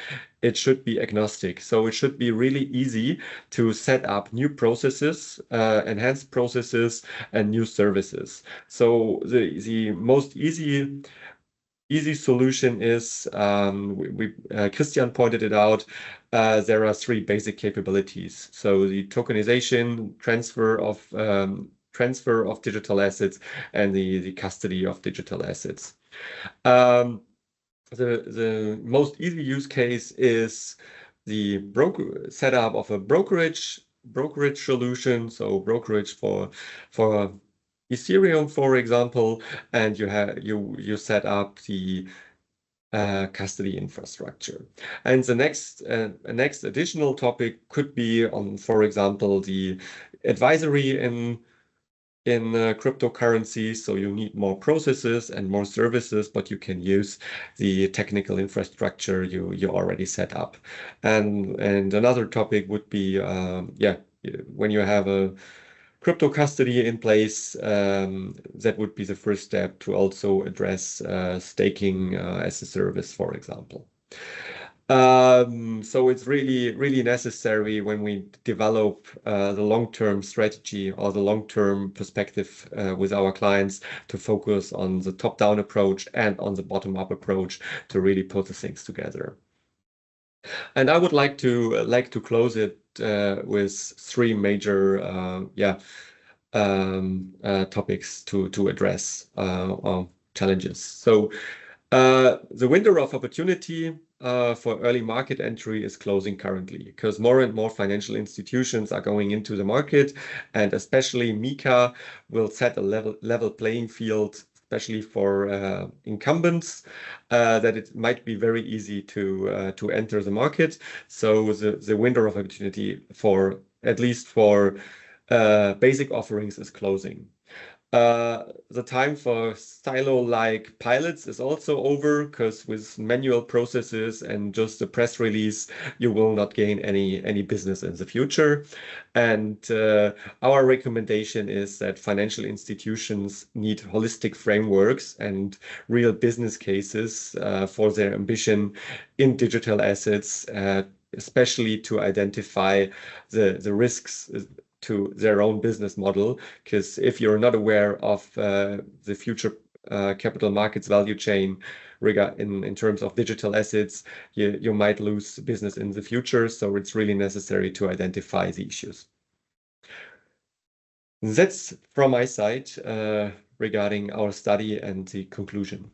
it should be agnostic. So it should be really easy to set up new processes, enhanced processes, and new services. So the most easy solution is, Christian pointed it out, there are three basic capabilities. So the tokenization, transfer of digital assets, and the custody of digital assets. The most easy use case is the setup of a brokerage solution. So brokerage for Ethereum, for example, and you set up the custody infrastructure. And the next additional topic could be on, for example, the advisory in cryptocurrency. So you need more processes and more services, but you can use the technical infrastructure you already set up. And another topic would be when you have a crypto custody in place, that would be the first step to also address staking as a service, for example. So it's really necessary when we develop the long-term strategy or the long-term perspective with our clients to focus on the top-down approach and on the bottom-up approach to really put the things together. And I would like to close it with three major topics to address or challenges. So the window of opportunity for early market entry is closing currently, because more and more financial institutions are going into the market, and especially MiCA will set a level playing field especially for incumbents, that it might be very easy to enter the market. So the window of opportunity for at least for basic offerings is closing. The time for silo-like pilots is also over, because with manual processes and just a press release, you will not gain any business in the future. And our recommendation is that financial institutions need holistic frameworks and real business cases for their ambition in digital assets, especially to identify the risks to their own business model. Because if you're not aware of the future capital markets value chain in terms of digital assets, you might lose business in the future. So it's really necessary to identify the issues. That's from my side regarding our study and the conclusion.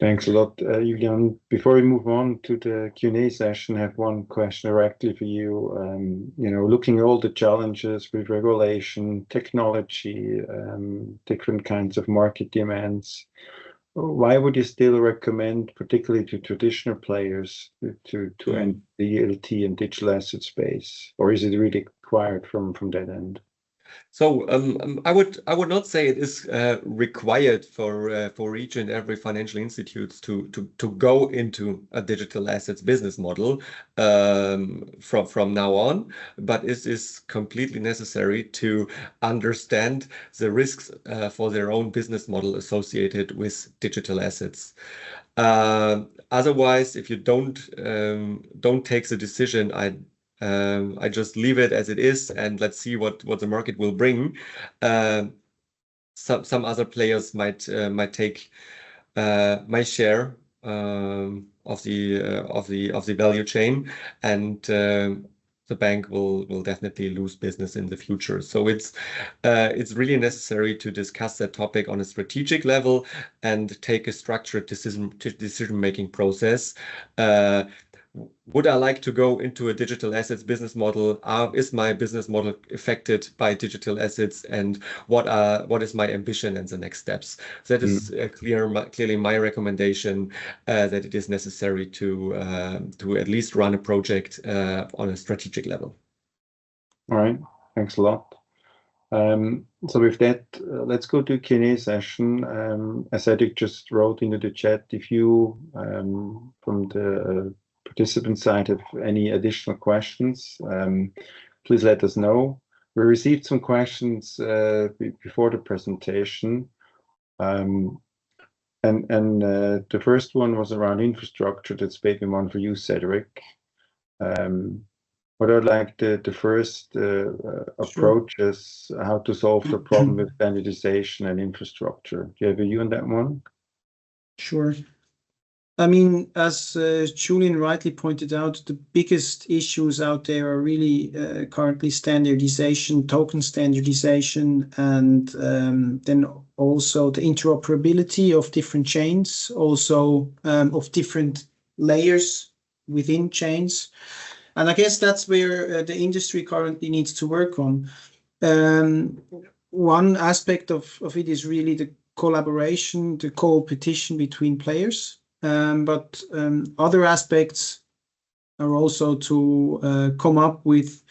Thanks a lot, Julian. Before we move on to the Q&A session, I have one question directly for you. Looking at all the challenges with regulation, technology, different kinds of market demands, why would you still recommend, particularly to traditional players, to enter the DLT and digital asset space, or is it really required from that end? So I would not say it is required for each and every financial institute to go into a digital assets business model from now on, but it is completely necessary to understand the risks for their own business model associated with digital assets. Otherwise, if you don't take the decision, I just leave it as it is, and let's see what the market will bring. Some other players might take my share of the value chain, and the bank will definitely lose business in the future. So it's really necessary to discuss that topic on a strategic level and take a structured decision-making process. Would I like to go into a digital assets business model? Is my business model affected by digital assets? And what is my ambition and the next steps? That is clearly my recommendation, that it is necessary to at least run a project on a strategic level. All right, thanks a lot. So with that, let's go to Q&A session. As Cedric just wrote into the chat, if you from the participant side have any additional questions, please let us know. We received some questions before the presentation, and the first one was around infrastructure. That's maybe one for you, Cedric. What are like the first approaches, how to solve the problem with standardization and infrastructure? Do you have a view on that one? Sure. I mean, as Julian rightly pointed out, the biggest issues out there are really currently standardization, token standardization, and then also the interoperability of different chains, also of different layers within chains. And I guess that's where the industry currently needs to work on. One aspect of it is really the collaboration, the co-opetition between players. But other aspects are also to come up with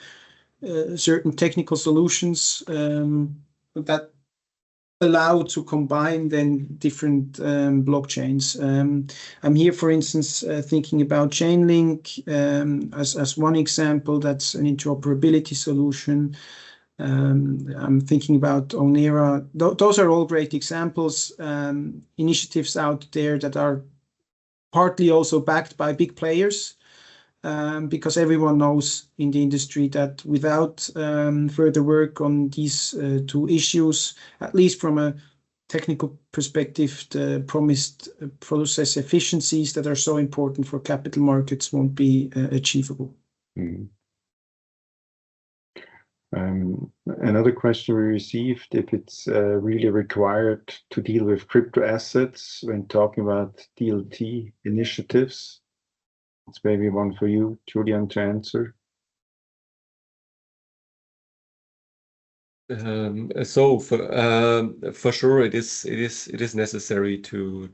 certain technical solutions that allow to combine then different blockchains. I'm here, for instance, thinking about Chainlink as one example. That's an interoperability solution. I'm thinking about Onera. Those are all great examples, initiatives out there that are partly also backed by big players, because everyone knows in the industry that without further work on these two issues, at least from a technical perspective, the promised process efficiencies that are so important for capital markets won't be achievable. Another question we received, if it's really required to deal with crypto assets when talking about DLT initiatives. It's maybe one for you, Julian, to answer. So for sure, it is necessary to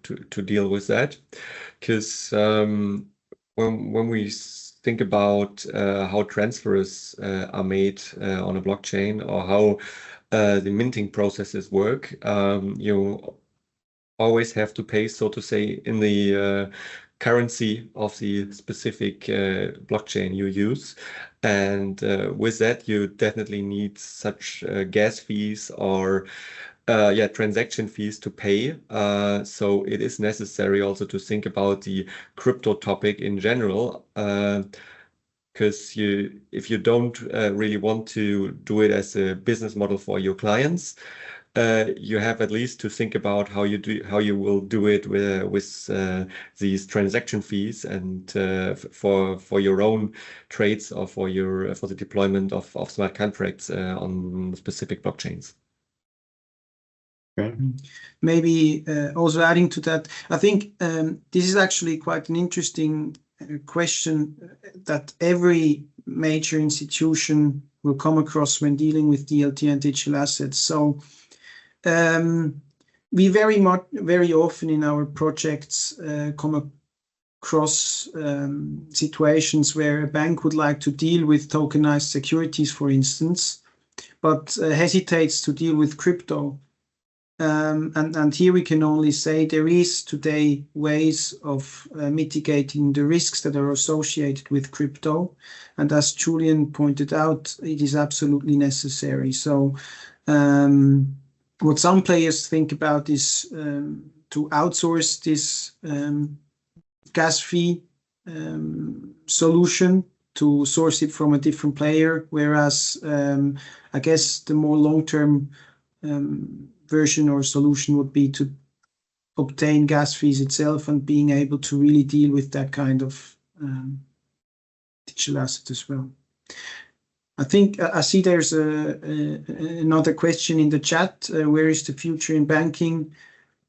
deal with that, because when we think about how transfers are made on a blockchain, or how the minting processes work, you always have to pay, so to say, in the currency of the specific blockchain you use. And with that, you definitely need such gas fees or transaction fees to pay. So it is necessary also to think about the crypto topic in general. Because if you don't really want to do it as a business model for your clients, you have at least to think about how you will do it with these transaction fees, and for your own trades, or for the deployment of smart contracts on specific blockchains. Okay. Maybe also adding to that, I think this is actually quite an interesting question that every major institution will come across when dealing with DLT and digital assets. So we very often in our projects come across situations where a bank would like to deal with tokenized securities, for instance, but hesitates to deal with crypto. And here we can only say there is today ways of mitigating the risks that are associated with crypto. And as Julian pointed out, it is absolutely necessary. So what some players think about is to outsource this gas fee solution, to source it from a different player, whereas I guess the more long-term version or solution would be to obtain gas fees itself and being able to really deal with that kind of digital asset as well. I think I see there's another question in the chat. Where is the future in banking?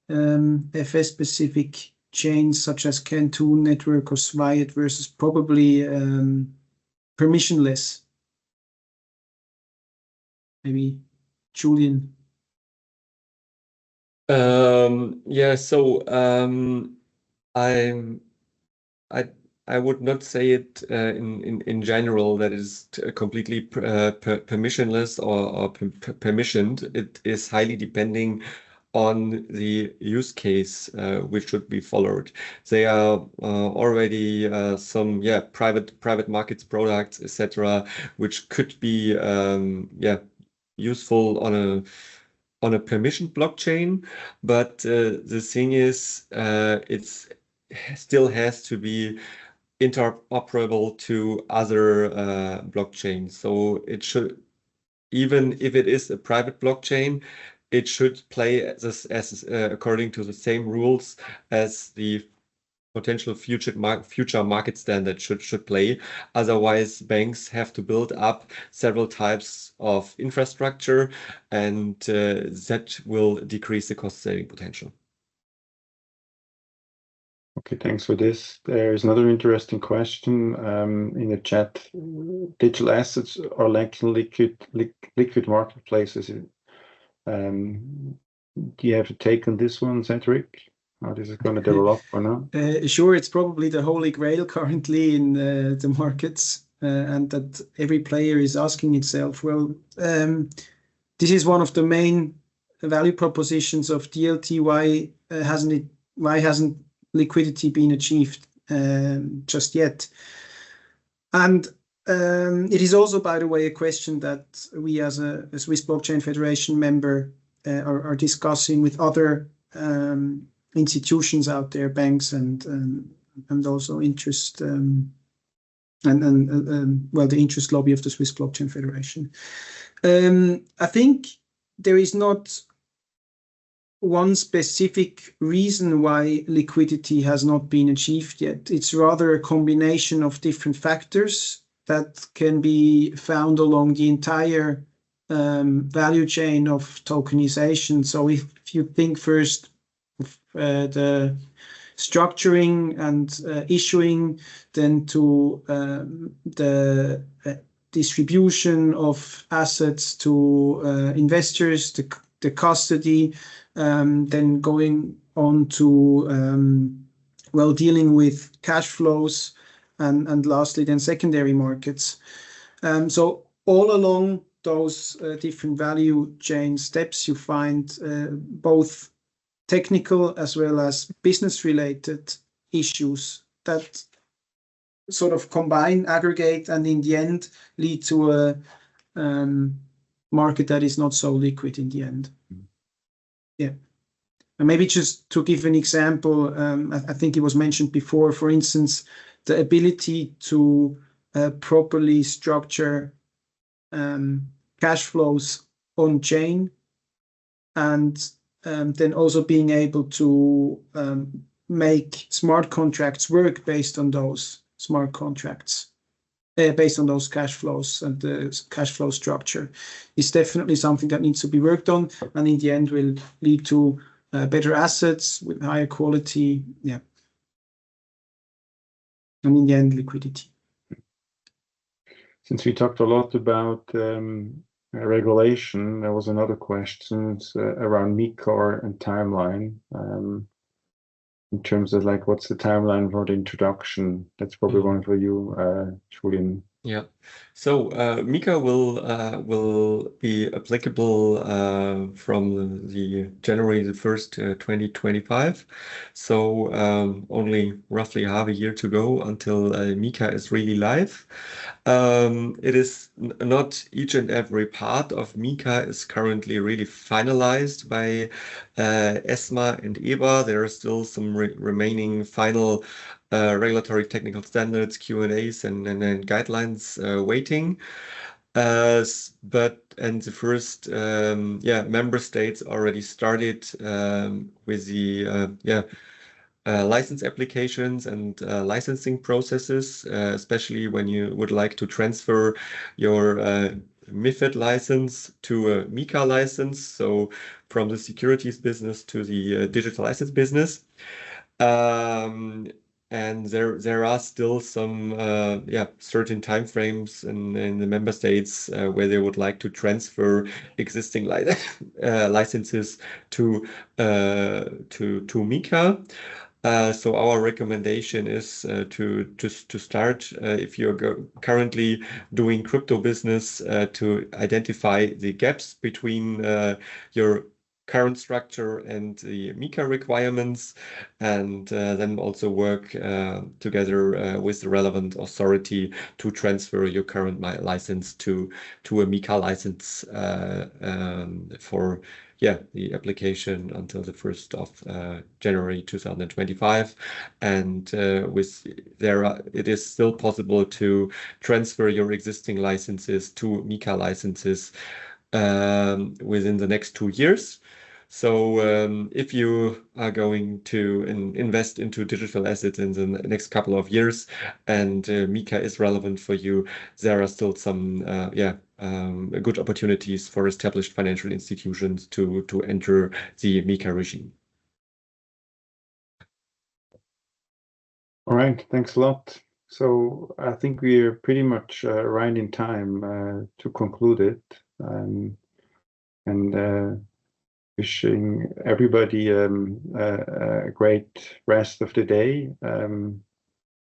FS-specific chains such as Canton Network or Swiat versus probably permissionless. Maybe Julian. I would not say it in general that is completely permissionless or permissioned. It is highly depending on the use case which should be followed. There are already some private markets products, etc., which could be useful on a permissioned blockchain, but the thing is, it still has to be interoperable to other blockchains. So it should, even if it is a private blockchain, it should play as according to the same rules as the potential future market standard should play. Otherwise, banks have to build up several types of infrastructure, and that will decrease the cost-saving potential. Okay, thanks for this. There is another interesting question in the chat. Digital assets are like liquid marketplaces. Do you have a take on this one, Cedric? How this is going to develop or not? Sure, it's probably the holy grail currently in the markets, and that every player is asking itself, well, this is one of the main value propositions of DLT. Why hasn't liquidity been achieved just yet? And it is also, by the way, a question that we as a Swiss Blockchain Federation member are discussing with other institutions out there, banks and also interest the interest lobby of the Swiss Blockchain Federation. I think there is not one specific reason why liquidity has not been achieved yet. It's rather a combination of different factors that can be found along the entire value chain of tokenization. So if you think first of the structuring and issuing, then to the distribution of assets to investors, the custody, then going on to dealing with cash flows, and lastly then secondary markets. So all along those different value chain steps, you find both technical as well as business related issues that sort of combine, aggregate, and in the end lead to a market that is not so liquid in the end. Yeah. And maybe just to give an example, I think it was mentioned before, for instance, the ability to properly structure cash flows on chain, and then also being able to make smart contracts work based on those smart contracts, based on those cash flows, and the cash flow structure is definitely something that needs to be worked on, and in the end will lead to better assets with higher quality, yeah, and in the end liquidity. Since we talked a lot about regulation, there was another question around MiCA and timeline. In terms of like, what's the timeline for the introduction? That's probably one for you, Julian. Yeah, so MiCA will be applicable from the January the 1st, 2025. So only roughly half a year to go until MiCA is really live. It is not each and every part of MiCA is currently really finalized by ESMA and EBA. There are still some remaining final regulatory technical standards, Q&As, and guidelines waiting. And the first member states already started with the license applications and licensing processes, especially when you would like to transfer your MiFID license to a MiCA license, so from the securities business to the digital assets business. And there are still some certain timeframes in the member states where they would like to transfer existing licenses to MiCA. So our recommendation is to start, if you're currently doing crypto business, to identify the gaps between your current structure and the MiCA requirements, and then also work together with the relevant authority to transfer your current license to a MiCA license for the application until the 1st of January 2025. And it is still possible to transfer your existing licenses to MiCA licenses within the next 2 years. So if you are going to invest into digital assets in the next couple of years, and MiCA is relevant for you, there are still some good opportunities for established financial institutions to enter the MiCA regime. All right, thanks a lot. So I think we're pretty much right in time to conclude it, and wishing everybody a great rest of the day,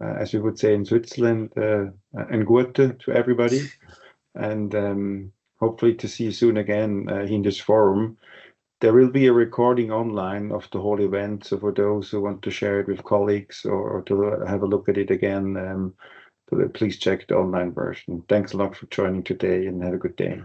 as we would say in Switzerland, and Gute to everybody, and hopefully to see you soon again in this forum. There will be a recording online of the whole event, so for those who want to share it with colleagues or to have a look at it again, please check the online version. Thanks a lot for joining today, and have a good day.